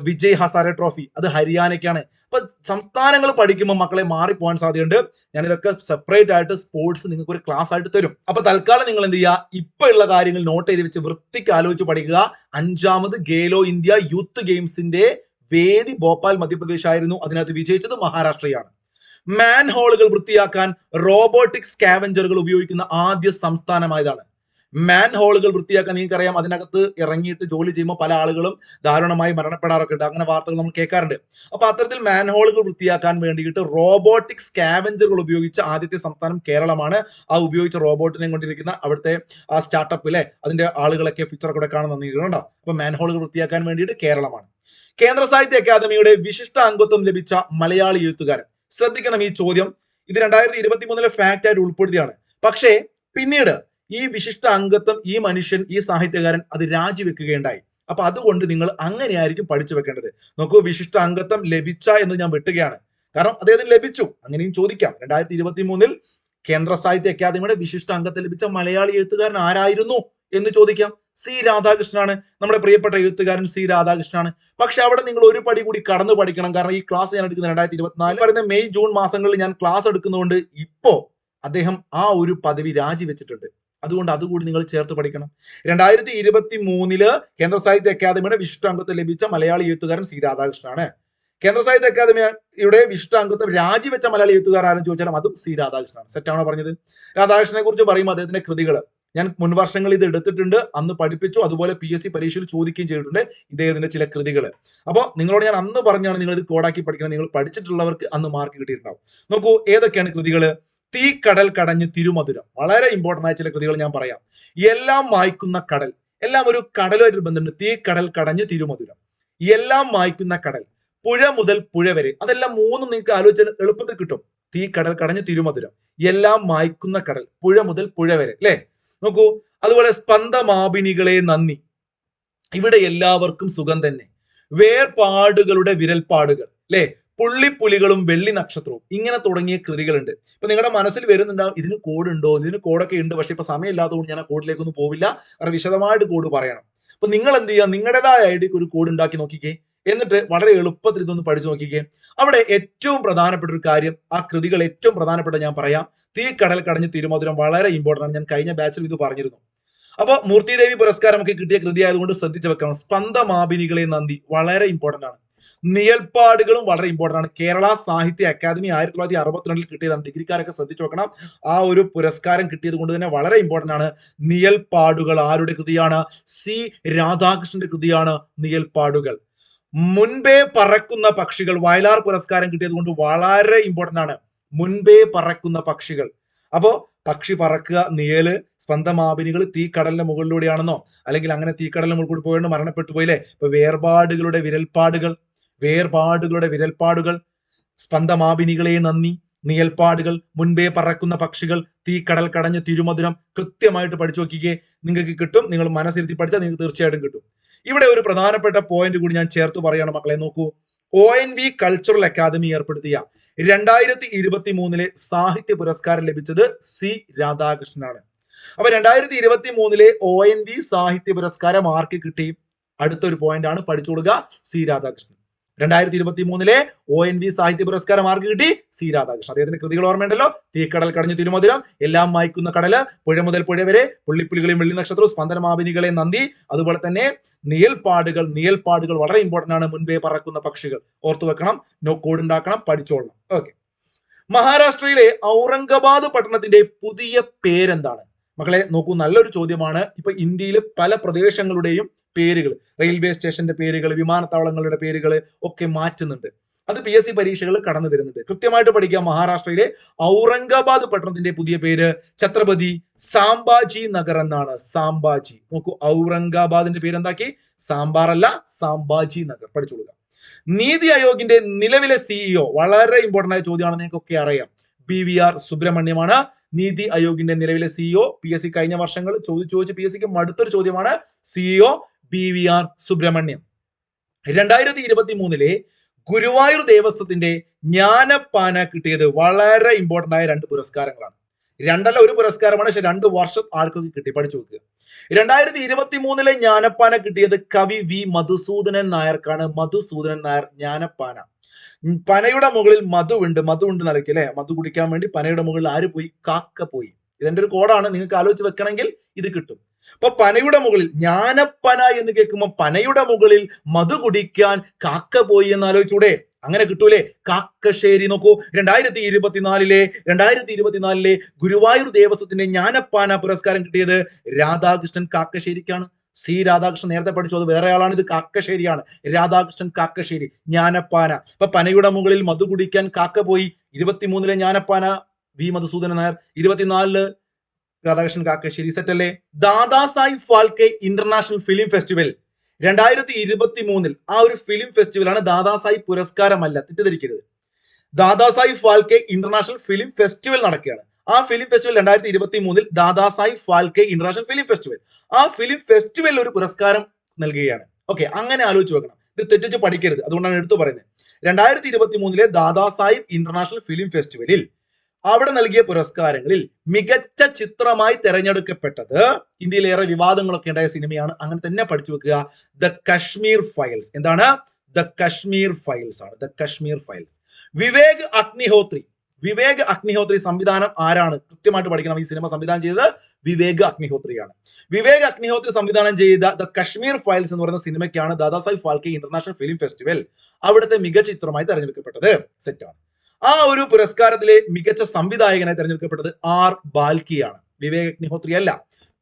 വിജയ് ഹസാരെ ട്രോഫി അത് ഹരിയാനയ്ക്കാണ്. അപ്പൊ സംസ്ഥാനങ്ങൾ പഠിക്കുമ്പോൾ മക്കളെ മാറിപ്പോകാൻ സാധ്യതയുണ്ട്. ഞാൻ ഇതൊക്കെ സെപ്പറേറ്റ് ആയിട്ട് സ്പോർട്സ് നിങ്ങൾക്ക് ഒരു ക്ലാസ് ആയിട്ട് തരും. അപ്പൊ തൽക്കാലം നിങ്ങൾ എന്ത് ചെയ്യുക, ഇപ്പൊ ഉള്ള കാര്യങ്ങൾ നോട്ട് ചെയ്ത് വെച്ച് വൃത്തിക്ക് ആലോചിച്ച് പഠിക്കുക. അഞ്ചാമത് ഖേലോ ഇന്ത്യ യൂത്ത് ഗെയിംസിന്റെ വേദി ഭോപ്പാൽ മധ്യപ്രദേശ് ആയിരുന്നു. അതിനകത്ത് വിജയിച്ചത് മഹാരാഷ്ട്രയാണ്. മാൻ ഹോളുകൾ വൃത്തിയാക്കാൻ റോബോട്ടിക് സ്കാവഞ്ചറുകൾ ഉപയോഗിക്കുന്ന ആദ്യ സംസ്ഥാനമായതാണ്. മാൻ ഹോളുകൾ വൃത്തിയാക്കാൻ നിങ്ങൾക്കറിയാം, അതിനകത്ത് ഇറങ്ങിയിട്ട് ജോലി ചെയ്യുമ്പോൾ പല ആളുകളും ദാരുണമായി മരണപ്പെടാറൊക്കെ ഉണ്ട്. അങ്ങനെ വാർത്തകൾ നമ്മൾ കേൾക്കാറുണ്ട്. അപ്പൊ അത്തരത്തിൽ മാൻ ഹോളുകൾ വൃത്തിയാക്കാൻ വേണ്ടിയിട്ട് റോബോട്ടിക് സ്കാവഞ്ചറുകൾ ഉപയോഗിച്ച ആദ്യത്തെ സംസ്ഥാനം കേരളമാണ്. ആ ഉപയോഗിച്ച റോബോട്ടിനെ കൊണ്ടിരിക്കുന്ന അവിടുത്തെ ആ സ്റ്റാർട്ടപ്പിലെ അതിന്റെ ആളുകളൊക്കെ പിക്ചർ കൂടെ കാണാൻ തന്നിട്ടുണ്ടോ. അപ്പൊ മാൻ ഹോളുകൾ വൃത്തിയാക്കാൻ വേണ്ടിയിട്ട് കേരളമാണ്. കേന്ദ്ര സാഹിത്യ അക്കാദമിയുടെ വിശിഷ്ട അംഗത്വം ലഭിച്ച മലയാളി എഴുത്തുകാരൻ. ശ്രദ്ധിക്കണം ഈ ചോദ്യം. ഇത് 2023 ഫാക്ട് ആയിട്ട് ഉൾപ്പെടുത്തിയാണ്. പക്ഷേ പിന്നീട് ഈ വിശിഷ്ട അംഗത്വം ഈ മനുഷ്യൻ, ഈ സാഹിത്യകാരൻ അത് രാജിവെക്കുകയുണ്ടായി. അപ്പൊ അതുകൊണ്ട് നിങ്ങൾ അങ്ങനെയായിരിക്കും പഠിച്ചു വെക്കേണ്ടത്. നോക്കൂ, വിശിഷ്ട അംഗത്വം ലഭിച്ച എന്ന് ഞാൻ വെട്ടുകയാണ്, കാരണം അദ്ദേഹത്തിന് ലഭിച്ചു, അങ്ങനെയും ചോദിക്കാം. 2023 കേന്ദ്ര സാഹിത്യ അക്കാദമിയുടെ വിശിഷ്ട അംഗത്വം ലഭിച്ച മലയാളി എഴുത്തുകാരൻ ആരായിരുന്നു എന്ന് ചോദിക്കാം. സി രാധാകൃഷ്ണനാണ്, നമ്മുടെ പ്രിയപ്പെട്ട എഴുത്തുകാരൻ സി രാധാകൃഷ്ണനാണ്. പക്ഷെ അവിടെ നിങ്ങൾ ഒരു പടി കൂടി കടന്നു പഠിക്കണം. കാരണം ഈ ക്ലാസ് ഞാൻ എടുക്കുന്നത് 2024 പറയുന്ന മെയ് ജൂൺ മാസങ്ങളിൽ ഞാൻ ക്ലാസ് എടുക്കുന്നതുകൊണ്ട് ഇപ്പോ അദ്ദേഹം ആ ഒരു പദവി രാജിവെച്ചിട്ടുണ്ട്. അതുകൊണ്ട് അതുകൂടി നിങ്ങൾ ചേർത്ത് പഠിക്കണം. 2023 കേന്ദ്ര സാഹിത്യ അക്കാദമിയുടെ വിശിഷ്ട അംഗത്വം ലഭിച്ച മലയാളി എഴുത്തുകാരൻ സി രാധാകൃഷ്ണനാണ്. കേന്ദ്ര സാഹിത്യ അക്കാദമിയുടെ വിശിഷ്ട അംഗത്വം രാജിവെച്ച മലയാളി എഴുത്തുകാരൻ ആരെന്ന് ചോദിച്ചാലും അതും സി രാധാകൃഷ്ണനാണ്. സെറ്റാണോ പറഞ്ഞത്? രാധാകൃഷ്ണനെ കുറിച്ച് പറയുമ്പോൾ അദ്ദേഹത്തിന്റെ കൃതികൾ ഞാൻ മുൻവർഷങ്ങളിൽ ഇത് എടുത്തിട്ടുണ്ട്, അന്ന് പഠിപ്പിച്ചു, അതുപോലെ PSC പരീക്ഷയിൽ ചോദിക്കുകയും ചെയ്തിട്ടുണ്ട് ഇദ്ദേഹത്തിന്റെ ചില കൃതികൾ. അപ്പോൾ നിങ്ങളോട് ഞാൻ അന്ന് പറഞ്ഞാണ് നിങ്ങൾ ഇത് കോഡാക്കി പഠിക്കണം. നിങ്ങൾ പഠിച്ചിട്ടുള്ളവർക്ക് അന്ന് മാർക്ക് കിട്ടിയിട്ടുണ്ടാവും. നോക്കൂ, ഏതൊക്കെയാണ് കൃതികൾ? തീ കടൽ കടഞ്ഞ് തിരുമധുരം, വളരെ ഇമ്പോർട്ടന്റ് ആയ ചില കൃതികൾ ഞാൻ പറയാം. എല്ലാം മായ്ക്കുന്ന കടൽ, എല്ലാം ഒരു കടലുമായിട്ട് ബന്ധമുണ്ട്. തീ കടൽ കടഞ്ഞ് തിരുമധുരം, എല്ലാം മായ്ക്കുന്ന കടൽ, പുഴ മുതൽ പുഴ വരെ, അതെല്ലാം മൂന്നും നിങ്ങൾക്ക് ആലോചിച്ചാൽ എളുപ്പത്തിൽ കിട്ടും. തീ കടൽ കടഞ്ഞ് തിരുമധുരം, എല്ലാം മായ്ക്കുന്ന കടൽ, പുഴ മുതൽ പുഴ വരെ, അല്ലെ? നോക്കൂ, അതുപോലെ സ്പന്ദമാപിനികളെ നന്ദി, ഇവിടെ എല്ലാവർക്കും സുഖം തന്നെ, വേർപാടുകളുടെ വിരൽപ്പാടുകൾ, അല്ലെ? പുള്ളിപ്പുലികളും വെള്ളി നക്ഷത്രവും, ഇങ്ങനെ തുടങ്ങിയ കൃതികളുണ്ട്. ഇപ്പൊ നിങ്ങളുടെ മനസ്സിൽ വരുന്നുണ്ടാവും ഇതിന് കോഡ് ഉണ്ടോ, ഇതിന് കോഡൊക്കെ ഉണ്ട്, പക്ഷെ ഇപ്പൊ സമയമില്ലാത്തതുകൊണ്ട് ഞാൻ ആ കോഡിലേക്കൊന്നും പോവില്ല, കാരണം വിശദമായിട്ട് കോഡ് പറയണം. അപ്പൊ നിങ്ങൾ എന്ത് ചെയ്യുക, നിങ്ങളുടേതായ ഐഡിയക്ക് ഒരു കോഡ് ഉണ്ടാക്കി നോക്കിക്കേ, എന്നിട്ട് വളരെ എളുപ്പത്തിൽ ഇതൊന്ന് പഠിച്ചു നോക്കിക്കേ. അവിടെ ഏറ്റവും പ്രധാനപ്പെട്ട ഒരു കാര്യം, ആ കൃതികൾ ഏറ്റവും പ്രധാനപ്പെട്ട ഞാൻ പറയാം. തീ കടൽ കടഞ്ഞ് തിരുമധുരം വളരെ ഇമ്പോർട്ടന്റ് ആണ്, ഞാൻ കഴിഞ്ഞ ബാച്ചിൽ ഇത് പറഞ്ഞിരുന്നു. അപ്പൊ മൂർത്തിദേവി പുരസ്കാരം ഒക്കെ കിട്ടിയ കൃതി ആയതുകൊണ്ട് ശ്രദ്ധിച്ചു വെക്കണം. സ്പന്ദമാപിനികളെ നന്ദി വളരെ ഇമ്പോർട്ടന്റ് ആണ്. നിഴൽപ്പാടുകളും വളരെ ഇമ്പോർട്ടന്റ് ആണ്. കേരള സാഹിത്യ അക്കാദമി 1962 കിട്ടിയതാണ്. ഡിഗ്രിക്കാരൊക്കെ ശ്രദ്ധിച്ചു നോക്കണം. ആ ഒരു പുരസ്കാരം കിട്ടിയത് കൊണ്ട് തന്നെ വളരെ ഇമ്പോർട്ടന്റ് ആണ്. നിഴൽപ്പാടുകൾ ആരുടെ കൃതിയാണ്? സി രാധാകൃഷ്ണന്റെ കൃതിയാണ് നിഴൽപ്പാടുകൾ. മുൻപേ പറക്കുന്ന പക്ഷികൾ, വയലാർ പുരസ്കാരം കിട്ടിയത് കൊണ്ട് വളരെ ഇമ്പോർട്ടന്റ് ആണ്. മുൻപേ പറക്കുന്ന പക്ഷികൾ, അപ്പോ പക്ഷി പറക്കുക, നിഴല്, സ്പന്ദമാപിനികൾ തീക്കടലിന്റെ മുകളിലൂടെയാണെന്നോ, അല്ലെങ്കിൽ അങ്ങനെ തീക്കടലിന് മുകളിൽ കൂടി പോയിട്ട് മരണപ്പെട്ടു പോയില്ലേ? ഇപ്പൊ വേർപാടുകളുടെ വിരൽപ്പാടുകൾ, വേർപാടുകളുടെ വിരൽപ്പാടുകൾ, സ്പന്ദമാപിനികളെ നന്ദി, നിഴൽപ്പാടുകൾ, മുൻപേ പറക്കുന്ന പക്ഷികൾ, തീക്കടൽ കടഞ്ഞ് തിരുമധുരം, കൃത്യമായിട്ട് പഠിച്ചു നോക്കിക്കേ, നിങ്ങൾക്ക് കിട്ടും. നിങ്ങൾ മനസ്സിരുത്തി പഠിച്ചാൽ നിങ്ങൾക്ക് തീർച്ചയായിട്ടും കിട്ടും. ഇവിടെ ഒരു പ്രധാനപ്പെട്ട പോയിന്റ് കൂടി ഞാൻ ചേർത്ത് പറയാണ് മക്കളെ. നോക്കൂ, ONV കൾച്ചറൽ അക്കാദമി ഏർപ്പെടുത്തിയ 2023 സാഹിത്യ പുരസ്കാരം ലഭിച്ചത് സി രാധാകൃഷ്ണനാണ്. അപ്പൊ 2023 ONV സാഹിത്യ പുരസ്കാരം ആർക്ക് കിട്ടി? അടുത്തൊരു പോയിന്റ് ആണ്, പഠിച്ചു കൊടുക്കുക, സി രാധാകൃഷ്ണൻ. 2023 ONV സാഹിത്യ പുരസ്കാരം ആർക്ക് കിട്ടി? സി രാധാകൃഷ്ണൻ. അദ്ദേഹത്തിന്റെ കൃതികൾ ഓർമ്മയുണ്ടല്ലോ. തീക്കടൽ കടഞ്ഞ് തിരുമധുരം, എല്ലാം മായ്ക്കുന്ന കടല്, പുഴ മുതൽ പുഴ വരെ, പുള്ളിപ്പുലികളെയും വെള്ളി നക്ഷത്രവും, സ്പന്ദനമാപിനികളെ നന്ദി, അതുപോലെ തന്നെ നിഴൽപ്പാടുകൾ, നിഴൽപ്പാടുകൾ വളരെ ഇമ്പോർട്ടന്റ് ആണ്. മുൻപേ പറക്കുന്ന പക്ഷികൾ ഓർത്തു വെക്കണം, നോ കോഡ് ഉണ്ടാക്കണം, പഠിച്ചോളണം. ഓക്കെ. മഹാരാഷ്ട്രയിലെ ഔറംഗാബാദ് പട്ടണത്തിന്റെ പുതിയ പേരെന്താണ്? മക്കളെ നോക്കൂ, നല്ലൊരു ചോദ്യമാണ്. ഇപ്പൊ ഇന്ത്യയിലെ പല പ്രദേശങ്ങളുടെയും പേരുകൾ, റെയിൽവേ സ്റ്റേഷന്റെ പേരുകൾ, വിമാനത്താവളങ്ങളുടെ പേരുകൾ ഒക്കെ മാറ്റുന്നുണ്ട്. അത് PSC പരീക്ഷകൾ കടന്നു വരുന്നുണ്ട്. കൃത്യമായിട്ട് പഠിക്കാം. മഹാരാഷ്ട്രയിലെ ഔറംഗാബാദ് പട്ടണത്തിന്റെ പുതിയ പേര് ഛത്രപതി സാംബാജി നഗർ എന്നാണ്. സാംബാജി. നോക്കൂ, ഔറംഗാബാദിന്റെ പേരെന്താക്കി? സാമ്പാർ അല്ല, സാംബാജി നഗർ. പഠിച്ചോളുക. നീതി ആയോഗിന്റെ നിലവിലെ CEO, വളരെ ഇമ്പോർട്ടന്റ് ആയ ചോദ്യമാണ്, നിങ്ങൾക്കൊക്കെ അറിയാം. BVR സുബ്രഹ്മണ്യമാണ് നീതി ആയോഗിന്റെ നിലവിലെ CEO. PSC കഴിഞ്ഞ വർഷങ്ങൾ ചോദിച്ച് PSCക്ക് മടുത്തൊരു ചോദ്യമാണ്. CEO BVR Subrahmanyam. 2023 ഗുരുവായൂർ ദേവസ്വത്തിന്റെ ജ്ഞാനപ്പാന കിട്ടിയത് വളരെ ഇമ്പോർട്ടന്റ് ആയ 2 പുരസ്കാരങ്ങളാണ്. രണ്ടല്ല, ഒരു പുരസ്കാരമാണ്, പക്ഷെ 2 വർഷം ആൾക്കൊക്കെ കിട്ടി. പഠിച്ചു വെക്കുക. 2023 ജ്ഞാനപ്പാന കിട്ടിയത് കവി V മധുസൂദനൻ നായർക്കാണ്. മധുസൂദനൻ നായർ ജ്ഞാനപ്പാന. പനയുടെ മുകളിൽ മധുണ്ട് നിലയ്ക്ക്, അല്ലെ? മധു കുടിക്കാൻ വേണ്ടി പനയുടെ മുകളിൽ ആര് പോയി? കാക്ക പോയി. ഇതിന്റെ ഒരു കോഡാണ്, നിങ്ങൾക്ക് ആലോചിച്ച് വെക്കണമെങ്കിൽ ഇത് കിട്ടും. അപ്പൊ പനയുടെ മുകളിൽ, ജ്ഞാനപ്പന എന്ന് കേൾക്കുമ്പോൾ പനയുടെ മുകളിൽ മധു കുടിക്കാൻ കാക്ക പോയി എന്ന് ആലോചിച്ചൂടെ? അങ്ങനെ കിട്ടൂലേ? കാക്കശ്ശേരി. നോക്കൂ, 2024 ഗുരുവായൂർ ദേവസ്വത്തിന്റെ ജ്ഞാനപ്പാന പുരസ്കാരം കിട്ടിയത് രാധാകൃഷ്ണൻ കാക്കശ്ശേരിക്കാണ്. സി രാധാകൃഷ്ണൻ നേരത്തെ പഠിച്ചു, അത് വേറെ ആളാണ്, ഇത് കാക്കശ്ശേരിയാണ്. രാധാകൃഷ്ണൻ കാക്കശ്ശേരി, ജ്ഞാനപ്പാന. അപ്പൊ പനയുടെ മുകളിൽ മധു കുടിക്കാൻ കാക്ക പോയി. 23 ജ്ഞാനപ്പാന V മധുസൂദനൻ നായർ, 24 രാധാകൃഷ്ണൻ കാക്കശ്ശേരി. സെറ്റ് അല്ലേ? Dadasaheb Phalke international film festival 2023 ആ ഒരു ഫിലിം ഫെസ്റ്റിവലാണ്. ദാദാസാഹിബ് പുരസ്കാരമല്ല, തെറ്റിദ്ധരിക്കരുത്. Dadasaheb Phalke international film festival നടക്കുകയാണ്. ആ film festival 2023 Dada Saheb Phalke international film festival, ആ ഫിലിം ഫെസ്റ്റിവലിൽ ഒരു പുരസ്കാരം നൽകുകയാണ്. ഓക്കെ, അങ്ങനെ ആലോചിച്ച് വെക്കണം, ഇത് തെറ്റിച്ച് പഠിക്കരുത്, അതുകൊണ്ടാണ് എടുത്തു പറയുന്നത്. 2023 ദാദാ സാഹിബ് ഇന്റർനാഷണൽ ഫിലിം ഫെസ്റ്റിവലിൽ അവിടെ നൽകിയ പുരസ്കാരങ്ങളിൽ മികച്ച ചിത്രമായി തെരഞ്ഞെടുക്കപ്പെട്ടത്, ഇന്ത്യയിലേറെ വിവാദങ്ങളൊക്കെ ഉണ്ടായ സിനിമയാണ്, അങ്ങനെ തന്നെ പഠിച്ചു വെക്കുക, ദ കശ്മീർ ഫയൽസ്. എന്താണ്? ദ കശ്മീർ ഫയൽസ് ആണ്, ദ കശ്മീർ ഫയൽസ്. വിവേക് അഗ്നിഹോത്രി സംവിധാനം ആരാണ്? കൃത്യമായിട്ട് പഠിക്കണം. ഈ സിനിമ സംവിധാനം ചെയ്തത് വിവേക് അഗ്നിഹോത്രിയാണ്. വിവേക് അഗ്നിഹോത്രി സംവിധാനം ചെയ്ത ദ കശ്മീർ ഫയൽസ് എന്ന് പറയുന്ന സിനിമയ്ക്കാണ് Dada Saheb Phalke international film festival അവിടുത്തെ മികച്ച ചിത്രമായി തെരഞ്ഞെടുക്കപ്പെട്ടത്. സെറ്റാണ്. ആ ഒരു പുരസ്കാരത്തിലെ മികച്ച സംവിധായകനായി തെരഞ്ഞെടുക്കപ്പെട്ടത് ആർ ബാൽക്കിയാണ്, വിവേക് അഗ്നിഹോത്രി അല്ല.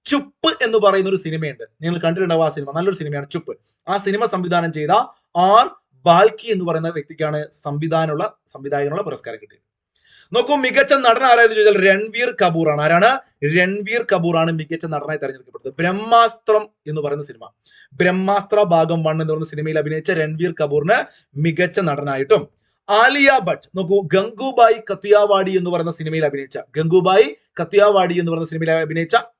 ചുപ്പ് എന്ന് പറയുന്ന ഒരു സിനിമയുണ്ട്, നിങ്ങൾ കണ്ടിട്ടുണ്ടാവും. ആ സിനിമ നല്ലൊരു സിനിമയാണ്, ചുപ്പ്. ആ സിനിമ സംവിധാനം ചെയ്ത ആർ ബാൽക്കി എന്ന് പറയുന്ന വ്യക്തിക്കാണ് സംവിധായകനുള്ള പുരസ്കാരം കിട്ടിയത്. നോക്കൂ, മികച്ച നടൻ ആരായിരുന്നു ചോദിച്ചാൽ രൺവീർ കപൂർ ആണ്. ആരാണ്? രൺവീർ കപൂർ ആണ് മികച്ച നടനായി തെരഞ്ഞെടുക്കപ്പെട്ടത്. ബ്രഹ്മാസ്ത്രം എന്ന് പറയുന്ന സിനിമ, ബ്രഹ്മാസ്ത്ര ഭാഗം 1 എന്ന് പറയുന്ന സിനിമയിൽ അഭിനയിച്ച രൺവീർ കപൂറിന് മികച്ച നടനായിട്ടും, ആലിയ ഭട്ട് നോക്കൂ, ഗംഗൂബായി കത്തിയാവാടി എന്ന് പറയുന്ന സിനിമയിൽ അഭിനയിച്ച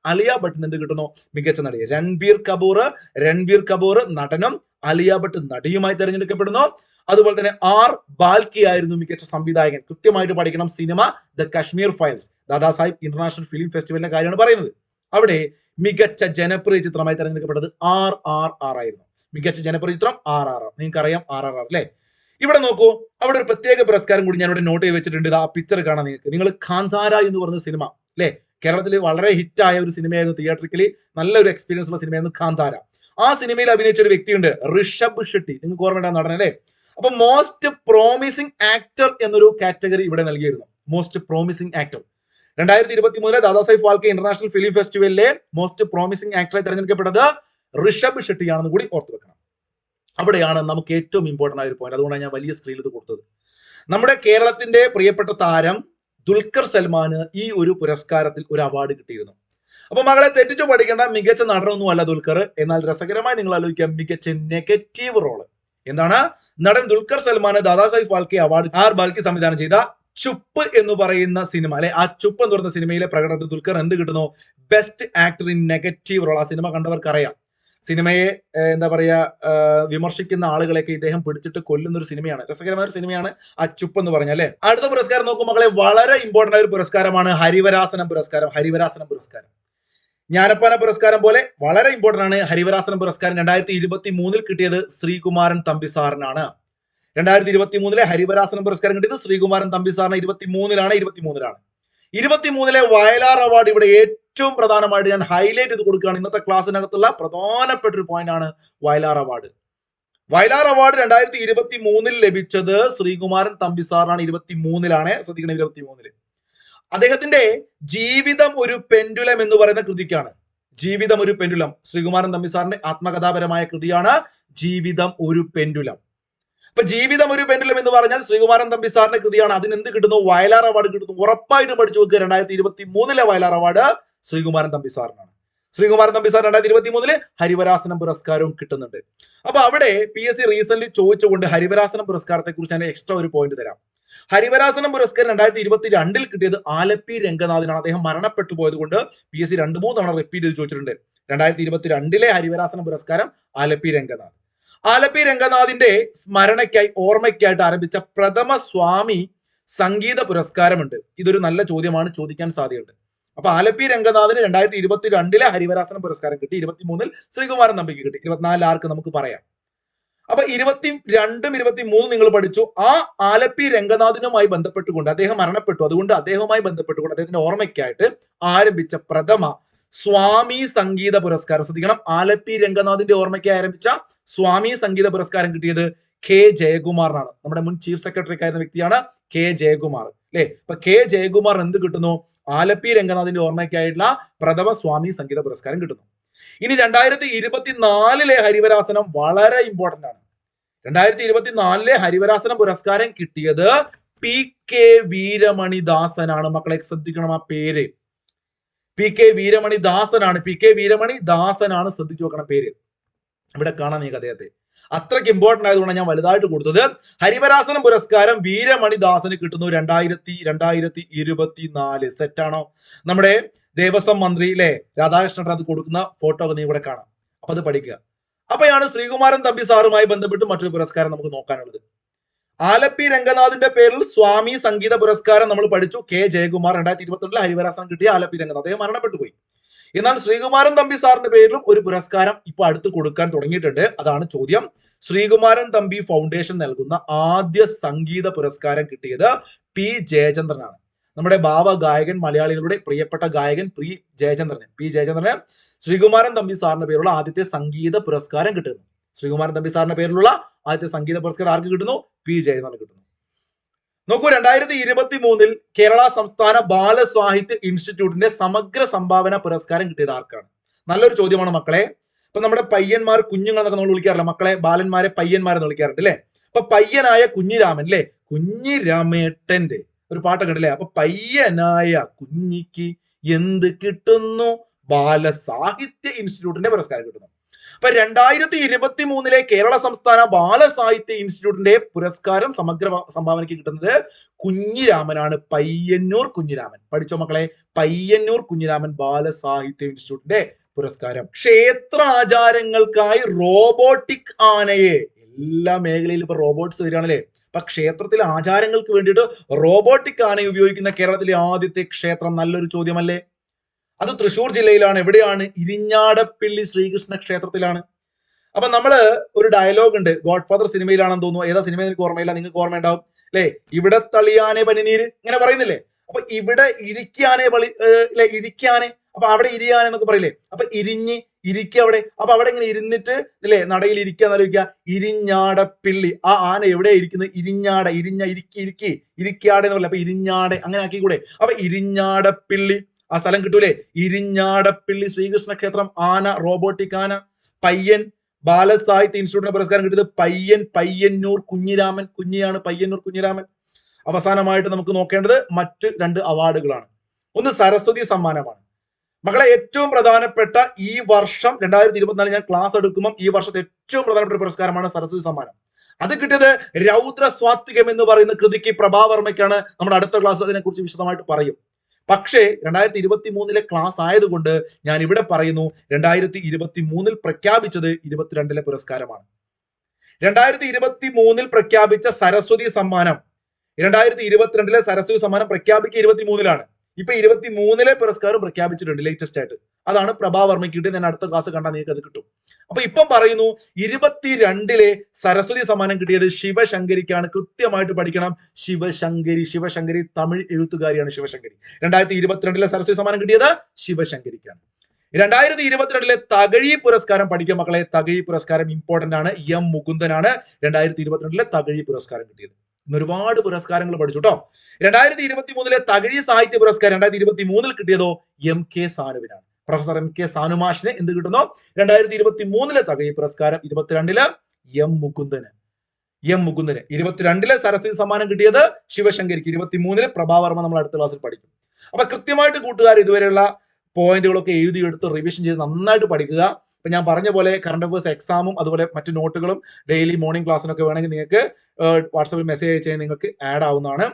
ആലിയ ഭട്ടിന് എന്ത് കിട്ടുന്നു? മികച്ച നടി. രൺബീർ കപൂർ നടനും ആലിയ ഭട്ട് നടിയുമായി തെരഞ്ഞെടുക്കപ്പെടുന്നു. അതുപോലെ തന്നെ ആർ ബാൽക്കി ആയിരുന്നു മികച്ച സംവിധായകൻ. കൃത്യമായിട്ട് പഠിക്കണം. Cinema the Kashmir files, Dada Saheb international film ഫെസ്റ്റിവലിന്റെ കാര്യമാണ് പറയുന്നത്. അവിടെ മികച്ച ജനപ്രിയ ചിത്രമായി തെരഞ്ഞെടുക്കപ്പെട്ടത് RRR ആയിരുന്നു. മികച്ച ജനപ്രിയ ചിത്രം RRR. നിങ്ങൾക്ക് അറിയാം RRR അല്ലെ? ഇവിടെ നോക്കൂ, അവിടെ ഒരു പ്രത്യേക പുരസ്കാരം കൂടി ഞാൻ ഇവിടെ നോട്ട് ചെയ്ത് വെച്ചിട്ടുണ്ട്. ആ പിക്ചർ കാണാം നിങ്ങൾ കാന്താര എന്ന് പറഞ്ഞ സിനിമ അല്ലെ, കേരളത്തിൽ വളരെ ഹിറ്റായ ഒരു സിനിമയായിരുന്നു, തിയേറ്ററിക്കലി നല്ലൊരു എക്സ്പീരിയൻസ് ഉള്ള സിനിമയായിരുന്നു കാന്താര. ആ സിനിമയിൽ അഭിനയിച്ച ഒരു വ്യക്തിയുണ്ട്, ഋഷഭ് ഷെട്ടി. നിങ്ങൾക്ക് ഓർമ്മ നടൻ അല്ലേ? അപ്പൊ മോസ്റ്റ് പ്രോമിസിംഗ് ആക്ടർ എന്നൊരു കാറ്റഗറി ഇവിടെ നൽകിയിരുന്നു. Most promising actor 2023 Dada Saheb Phalke international film ഫെസ്റ്റിവലിലെ മോസ്റ്റ് പ്രോമിസിംഗ് ആക്ടറായി തെരഞ്ഞെടുക്കപ്പെട്ടത് ഋഷഭ് ഷെട്ടിയാണെന്ന് കൂടി ഓർത്തു വെക്കണം. അവിടെയാണ് നമുക്ക് ഏറ്റവും ഇമ്പോർട്ടന്റ് ആയ ഒരു പോയിന്റ്. അതുകൊണ്ടാണ് ഞാൻ വലിയ സ്ക്രീനിൽ ഇത് കൊടുത്തത്. നമ്മുടെ കേരളത്തിന്റെ പ്രിയപ്പെട്ട താരം ദുൽഖർ സൽമാന് ഈ ഒരു പുരസ്കാരത്തിൽ ഒരു അവാർഡ് കിട്ടിയിരുന്നു. അപ്പൊ മകളെ തെറ്റിച്ചു പഠിക്കേണ്ട, മികച്ച നടനൊന്നും അല്ല ദുൽഖർ. എന്നാൽ രസകരമായി നിങ്ങൾ ആലോചിക്കാം, മികച്ച നെഗറ്റീവ് റോള്. എന്താണ്? നടൻ ദുൽഖർ സൽമാന് ദാദാ സാഹിബ് ഫാൽക്കെ അവാർഡ് ആർ ബാൽക്കി സംവിധാനം ചെയ്ത ചുപ്പ് എന്ന് പറയുന്ന സിനിമ അല്ലെ, ആ ചുപ്പ് എന്ന് പറയുന്ന സിനിമയിലെ പ്രകടനത്തിൽ ദുൽഖർ എന്ത് കിട്ടുന്നു? Best actor in negative role. ആ സിനിമ കണ്ടവർക്ക് അറിയാം. സിനിമയെ എന്താ പറയാ, വിമർശിക്കുന്ന ആളുകളെയൊക്കെ ഇദ്ദേഹം പിടിച്ചിട്ട് കൊല്ലുന്ന ഒരു സിനിമയാണ്. രസകരമായ ഒരു സിനിമയാണ് ആ ചുപ്പ് എന്ന് പറഞ്ഞാൽ അല്ലെ. അടുത്ത പുരസ്കാരം നോക്കും മക്കളെ, വളരെ ഇമ്പോർട്ടന്റ് ആയ ഒരു പുരസ്കാരമാണ് ഹരിവരാസനം പുരസ്കാരം. ജ്ഞാനപ്പാന പുരസ്കാരം പോലെ വളരെ ഇമ്പോർട്ടന്റ് ആണ്. ഹരിവരാസനം പുരസ്കാരം 2023 കിട്ടിയത് ശ്രീകുമാരൻ തമ്പി സാറിനാണ്. 2023 ഹരിവരാസനം പുരസ്കാരം കിട്ടിയത് ശ്രീകുമാരൻ തമ്പി സാറിന് 23 വയലാർ അവാർഡ്. ഇവിടെ ഏറ്റവും പ്രധാനമായിട്ട് ഞാൻ ഹൈലൈറ്റ് ചെയ്ത് കൊടുക്കുകയാണ്. ഇന്നത്തെ ക്ലാസ്സിനകത്തുള്ള പ്രധാനപ്പെട്ട ഒരു പോയിന്റ് ആണ് വയലാർ അവാർഡ്. 2023 ലഭിച്ചത് ശ്രീകുമാരൻ തമ്പി സാറിനാണ്. 23 ശ്രദ്ധിക്കണം, 23 അദ്ദേഹത്തിന്റെ ജീവിതം ഒരു പെൻഡുലം എന്ന് പറയുന്ന കൃതിക്കാണ്. ജീവിതം ഒരു പെൻഡുലം ശ്രീകുമാരൻ തമ്പി സാറിന്റെ ആത്മകഥാപരമായ കൃതിയാണ് ജീവിതം ഒരു പെൻഡുലം. അപ്പൊ ജീവിതം ഒരു പെൻഡുലം എന്ന് പറഞ്ഞാൽ ശ്രീകുമാരൻ തമ്പി സാറിന്റെ കൃതിയാണ്. അതിന് എന്ത് കിട്ടുന്നു? വയലാർ അവാർഡ് കിട്ടുന്നു. ഉറപ്പായിട്ട് പഠിച്ചു വെക്കുക. 2023 വയലാർ അവാർഡ് ശ്രീകുമാരൻ തമ്പി സാറിനാണ്. ശ്രീകുമാരൻ തമ്പി സാർ 2023 ഹരിവരാസനം പുരസ്കാരവും കിട്ടുന്നുണ്ട്. അപ്പൊ അവിടെ PSC റീസെന്റ് ചോദിച്ചുകൊണ്ട് ഹരിവരാസനം പുരസ്കാരത്തെ കുറിച്ച് ഞാൻ എക്സ്ട്രാ ഒരു പോയിന്റ് തരാം. ഹരിവരാസനം പുരസ്കാരം 2022 കിട്ടിയത് ആലപ്പി രംഗനാഥിനാണ്. അദ്ദേഹം മരണപ്പെട്ടു പോയത് കൊണ്ട് PSC 2-3 തവണ റിപ്പീറ്റ് ചെയ്ത് ചോദിച്ചിട്ടുണ്ട്. 2022 ഹരിവരാസനം പുരസ്കാരം ആലപ്പി രംഗനാഥിന്റെ സ്മരണയ്ക്കായി, ഓർമ്മയ്ക്കായിട്ട് ആരംഭിച്ച പ്രഥമ സ്വാമി സംഗീത പുരസ്കാരമുണ്ട്. ഇതൊരു നല്ല ചോദ്യമാണ്, ചോദിക്കാൻ സാധ്യതയുണ്ട്. അപ്പൊ ആലപ്പി രംഗനാഥിന് 2022 ഹരിവരാസനം പുരസ്കാരം കിട്ടി. 23 ശ്രീകുമാരൻ തമ്പിക്ക് കിട്ടി. 24 ആർക്ക് നമുക്ക് പറയാം. അപ്പൊ 22ഉം 23 നിങ്ങൾ പഠിച്ചു. ആ ആലപ്പി രംഗനാഥിനുമായി ബന്ധപ്പെട്ടുകൊണ്ട്, അദ്ദേഹം മരണപ്പെട്ടു, അതുകൊണ്ട് അദ്ദേഹവുമായി ബന്ധപ്പെട്ടുകൊണ്ട് അദ്ദേഹത്തിന്റെ ഓർമ്മയ്ക്കായിട്ട് ആരംഭിച്ച പ്രഥമ സ്വാമി സംഗീത പുരസ്കാരം. ശ്രദ്ധിക്കണം, ആലപ്പി രംഗനാഥിന്റെ ഓർമ്മയ്ക്കായി ആരംഭിച്ച സ്വാമി സംഗീത പുരസ്കാരം കിട്ടിയത് K ജയകുമാറിനാണ്. നമ്മുടെ മുൻ ചീഫ് സെക്രട്ടറി ആയിരുന്ന വ്യക്തിയാണ് K ജയകുമാർ അല്ലെ. അപ്പൊ K ജയകുമാർ എന്ത് കിട്ടുന്നു? ആലപ്പി രംഗനാഥിന്റെ ഓർമ്മയ്ക്കായിട്ടുള്ള പ്രഥമ സ്വാമി സംഗീത പുരസ്കാരം കിട്ടുന്നു. ഇനി 2024 ഹരിവരാസനം വളരെ ഇമ്പോർട്ടന്റ് ആണ്. 2024 ഹരിവരാസനം പുരസ്കാരം കിട്ടിയത് PK വീരമണിദാസനാണ്. മക്കളെ ശ്രദ്ധിക്കണം, ആ പേര് PK വീരമണിദാസനാണ്. PK വീരമണിദാസനാണ്, ശ്രദ്ധിച്ചു നോക്കണം പേര്. ഇവിടെ കാണാൻ നിങ്ങൾക്ക് അദ്ദേഹത്തെ. അത്രയ്ക്ക് ഇമ്പോർട്ടന്റ് ആയതുകൊണ്ട് ഞാൻ വലുതായിട്ട് കൊടുത്തത്. ഹരിവരാസനം പുരസ്കാരം വീരമണിദാസന് കിട്ടുന്നു 2024. സെറ്റാണോ? നമ്മുടെ ദേവസ്വം മന്ത്രി അല്ലെ രാധാകൃഷ്ണൻ അത് കൊടുക്കുന്ന ഫോട്ടോ ഒക്കെ നീ ഇവിടെ കാണാം. അപ്പൊ അത് പഠിക്കുക. അപ്പോഴാണ് ശ്രീകുമാരൻ തമ്പി സാറുമായി ബന്ധപ്പെട്ട് മറ്റൊരു പുരസ്കാരം നമുക്ക് നോക്കാനുള്ളത്. ആലപ്പി രംഗനാഥിന്റെ പേരിൽ സ്വാമി സംഗീത പുരസ്കാരം നമ്മൾ പഠിച്ചു. കെ ജയകുമാർ 2022 ഹരിവരാസനം കിട്ടിയ ആലപ്പി രംഗനാഥ്, അദ്ദേഹം മരണപ്പെട്ടു പോയി. എന്നാൽ ശ്രീകുമാരൻ തമ്പി സാറിന്റെ പേരിലും ഒരു പുരസ്കാരം ഇപ്പൊ അടുത്ത് കൊടുക്കാൻ തുടങ്ങിയിട്ടുണ്ട്. അതാണ് ചോദ്യം. ശ്രീകുമാരൻ തമ്പി ഫൗണ്ടേഷൻ നൽകുന്ന ആദ്യ സംഗീത പുരസ്കാരം കിട്ടിയത് പി ജയചന്ദ്രനാണ്. നമ്മുടെ ഭാവഗായകൻ, മലയാളികളുടെ പ്രിയപ്പെട്ട ഗായകൻ പി ജയചന്ദ്രന് ശ്രീകുമാരൻ തമ്പി സാറിന്റെ പേരുള്ള ആദ്യത്തെ സംഗീത പുരസ്കാരം കിട്ടുന്നു. ശ്രീകുമാരൻ തമ്പി സാറിന്റെ പേരിലുള്ള ആദ്യത്തെ സംഗീത പുരസ്കാരം ആർക്ക് കിട്ടുന്നു? പി ജയചന്ദ്രന് കിട്ടുന്നു. നോക്കൂ, 2023 കേരള സംസ്ഥാന ബാലസാഹിത്യ ഇൻസ്റ്റിറ്റ്യൂട്ടിന്റെ സമഗ്ര സംഭാവന പുരസ്കാരം കിട്ടിയത് ആർക്കാണ്? നല്ലൊരു ചോദ്യമാണ് മക്കളെ. ഇപ്പൊ നമ്മുടെ പയ്യന്മാർ, കുഞ്ഞുങ്ങൾ എന്നൊക്കെ നമ്മൾ വിളിക്കാറില്ല മക്കളെ, ബാലന്മാരെ പയ്യന്മാരെന്ന് വിളിക്കാറുണ്ട് അല്ലെ. അപ്പൊ പയ്യനായ കുഞ്ഞിരാമൻ അല്ലെ, കുഞ്ഞിരാമേട്ടന്റെ ഒരു പാട്ടൊക്കെ ഉണ്ടല്ലേ. അപ്പൊ പയ്യനായ കുഞ്ഞിക്ക് എന്ത് കിട്ടുന്നു? ബാലസാഹിത്യ ഇൻസ്റ്റിറ്റ്യൂട്ടിന്റെ പുരസ്കാരം കിട്ടുന്നു. അപ്പൊ 2023 കേരള സംസ്ഥാന ബാലസാഹിത്യ ഇൻസ്റ്റിറ്റ്യൂട്ടിന്റെ പുരസ്കാരം സമഗ്ര സംഭാവനയ്ക്ക് കിട്ടുന്നത് കുഞ്ഞിരാമനാണ്. പയ്യന്നൂർ കുഞ്ഞിരാമൻ. പഠിച്ചോ മക്കളെ, പയ്യന്നൂർ കുഞ്ഞിരാമൻ ബാലസാഹിത്യ ഇൻസ്റ്റിറ്റ്യൂട്ടിന്റെ പുരസ്കാരം. ക്ഷേത്ര ആചാരങ്ങൾക്കായി റോബോട്ടിക് ആനയെ, എല്ലാ മേഖലയിലും ഇപ്പൊ റോബോട്ട്സ് വരികയാണല്ലേ. അപ്പൊ ക്ഷേത്രത്തിലെ ആചാരങ്ങൾക്ക് വേണ്ടിയിട്ട് റോബോട്ടിക് ആനയെ ഉപയോഗിക്കുന്ന കേരളത്തിലെ ആദ്യത്തെ ക്ഷേത്രം, നല്ലൊരു ചോദ്യമല്ലേ. അത് തൃശ്ശൂർ ജില്ലയിലാണ്. എവിടെയാണ്? ഇരിഞ്ഞാടപ്പള്ളി ശ്രീകൃഷ്ണ ക്ഷേത്രത്തിലാണ്. അപ്പൊ നമ്മള് ഒരു ഡയലോഗ് ഉണ്ട്, ഗോഡ് ഫാദർ സിനിമയിലാണെന്ന് തോന്നുന്നു, ഏതാ സിനിമ എനിക്ക് ഓർമ്മയില്ല, നിങ്ങൾക്ക് ഓർമ്മയുണ്ടാവും അല്ലെ. ഇവിടെ തളിയാനെ പനിനീര്, ഇങ്ങനെ പറയുന്നില്ലേ. അപ്പൊ ഇവിടെ ഇരിക്കാനെ ഇരിക്കാനെ, അപ്പൊ അവിടെ ഇരിയാനെ എന്നൊക്കെ പറയില്ലേ. അപ്പൊ ഇരിക്ക അവിടെ, അപ്പൊ അവിടെ ഇങ്ങനെ ഇരുന്നിട്ട് അല്ലെ നടയിൽ ഇരിക്കാന്ന് ആലോചിക്കുക. ഇരിഞ്ഞാടപ്പിള്ളി, ആ ആന എവിടെയാ ഇരിക്കുന്നത്? ഇരിക്കാടെ എന്ന് പറയില്ല. അപ്പൊ ഇരിഞ്ഞാടെ അങ്ങനെ ആക്കിക്കൂടെ? അപ്പൊ ഇരിഞ്ഞാടപ്പിള്ളി ആ സ്ഥലം കിട്ടൂലേ. ഇരിഞ്ഞാടപ്പിള്ളി ശ്രീകൃഷ്ണ ക്ഷേത്രം. ആന, റോബോട്ടിക് ആന. പയ്യൻ ബാലസാഹിത്യ ഇൻസ്റ്റിറ്റ്യൂട്ടിന്റെ പുരസ്കാരം കിട്ടിയത് പയ്യന്നൂർ കുഞ്ഞിരാമൻ. കുഞ്ഞിയാണ് പയ്യന്നൂർ കുഞ്ഞിരാമൻ. അവസാനമായിട്ട് നമുക്ക് നോക്കേണ്ടത് മറ്റ് 2 അവാർഡുകളാണ്. ഒന്ന് സരസ്വതി സമ്മാനമാണ്. മക്കളെ, ഏറ്റവും പ്രധാനപ്പെട്ട ഈ വർഷം 2024 ഞാൻ ക്ലാസ് എടുക്കുമ്പോൾ ഈ വർഷത്തെ ഏറ്റവും പ്രധാനപ്പെട്ട പുരസ്കാരമാണ് സരസ്വതി സമ്മാനം. അത് കിട്ടിയത് രൗദ്ര സ്വാത്വികം എന്ന് പറയുന്ന കൃതിക്ക് പ്രഭാവർമ്മയ്ക്കാണ്. നമ്മുടെ അടുത്ത ക്ലാസ് അതിനെക്കുറിച്ച് വിശദമായിട്ട് പറയും. പക്ഷേ 2023 ക്ലാസ് ആയതുകൊണ്ട് ഞാൻ ഇവിടെ പറയുന്നു, 2023 പ്രഖ്യാപിച്ചത് 22 പുരസ്കാരമാണ്. 2023 പ്രഖ്യാപിച്ച സരസ്വതി സമ്മാനം 2022 സരസ്വതി സമ്മാനം പ്രഖ്യാപിക്കുക 23 ഇപ്പൊ 23 പുരസ്കാരം പ്രഖ്യാപിച്ചിട്ടുണ്ട് ലേറ്റസ്റ്റ് ആയിട്ട്. അതാണ് പ്രഭാവർമ്മയ്ക്ക് കിട്ടിയത്. ഞാൻ അടുത്ത ക്ലാസ് കണ്ടാൽ നിങ്ങൾക്ക് അത് കിട്ടും. അപ്പൊ ഇപ്പം പറയുന്നു 22 സരസ്വതി സമ്മാനം കിട്ടിയത് ശിവശങ്കരിക്കാണ്. കൃത്യമായിട്ട് പഠിക്കണം. ശിവശങ്കരി തമിഴ് എഴുത്തുകാരിയാണ് ശിവശങ്കരി. 2022 സരസ്വതി സമ്മാനം കിട്ടിയത് ശിവശങ്കരിക്കാണ്. 2022 തകഴി പുരസ്കാരം പഠിക്കുക മക്കളെ. തകഴി പുരസ്കാരം ഇമ്പോർട്ടന്റ് ആണ്. എം മുകുന്ദനാണ് 2022 തകഴി പുരസ്കാരം കിട്ടിയത്. ഇന്ന് ഒരുപാട് പുരസ്കാരങ്ങൾ പഠിച്ചു കേട്ടോ. 2023 തകഴി സാഹിത്യ പുരസ്കാരം 2023 കിട്ടിയതോ MK സാനുവിനാണ്. പ്രൊഫസർ MK സാനുമാഷിന് എന്ത് കിട്ടുന്നു? 2023 തകഴി പുരസ്കാരം. 22 എം മുകുന്ദന്. 22 സരസ്വതി സമ്മാനം കിട്ടിയത് ശിവശങ്കരിക്ക്. 23 പ്രഭാവർമ്മ നമ്മൾ അടുത്ത ക്ലാസ്സിൽ പഠിക്കും. അപ്പൊ കൃത്യമായിട്ട് കൂട്ടുകാർ ഇതുവരെയുള്ള പോയിന്റുകളൊക്കെ എഴുതിയെടുത്ത് റിവിഷൻ ചെയ്ത് നന്നായിട്ട് പഠിക്കുക. ഇപ്പൊ ഞാൻ പറഞ്ഞ പോലെ കറണ്ട് അഫയേഴ്സ് എക്സാമും അതുപോലെ മറ്റു നോട്ടുകളും ഡെയിലി മോർണിംഗ് ക്ലാസ്സിനൊക്കെ വേണമെങ്കിൽ നിങ്ങൾക്ക് വാട്സാപ്പിൽ മെസ്സേജ് അയച്ചാൽ നിങ്ങൾക്ക് ആഡ് ആവുന്നതാണ്.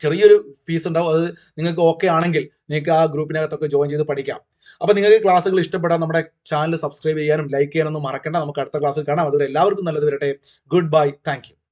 ചെറിയൊരു ഫീസ് ഉണ്ടാവും. അത് നിങ്ങൾക്ക് ഓക്കെ ആണെങ്കിൽ നിങ്ങൾക്ക് ആ ഗ്രൂപ്പിനകത്തൊക്കെ ജോയിൻ ചെയ്ത് പഠിക്കാം. അപ്പൊ നിങ്ങൾക്ക് ക്ലാസ്സുകൾ ഇഷ്ടപ്പെടാൻ നമ്മുടെ ചാനൽ സബ്സ്ക്രൈബ് ചെയ്യാനും ലൈക്ക് ചെയ്യാനൊന്നും മറക്കണ്ട. നമുക്ക് അടുത്ത ക്ലാസ്സിൽ കാണാം. അതുവരെ എല്ലാവർക്കും നല്ലത് വരട്ടെ. Good bye. Thank you.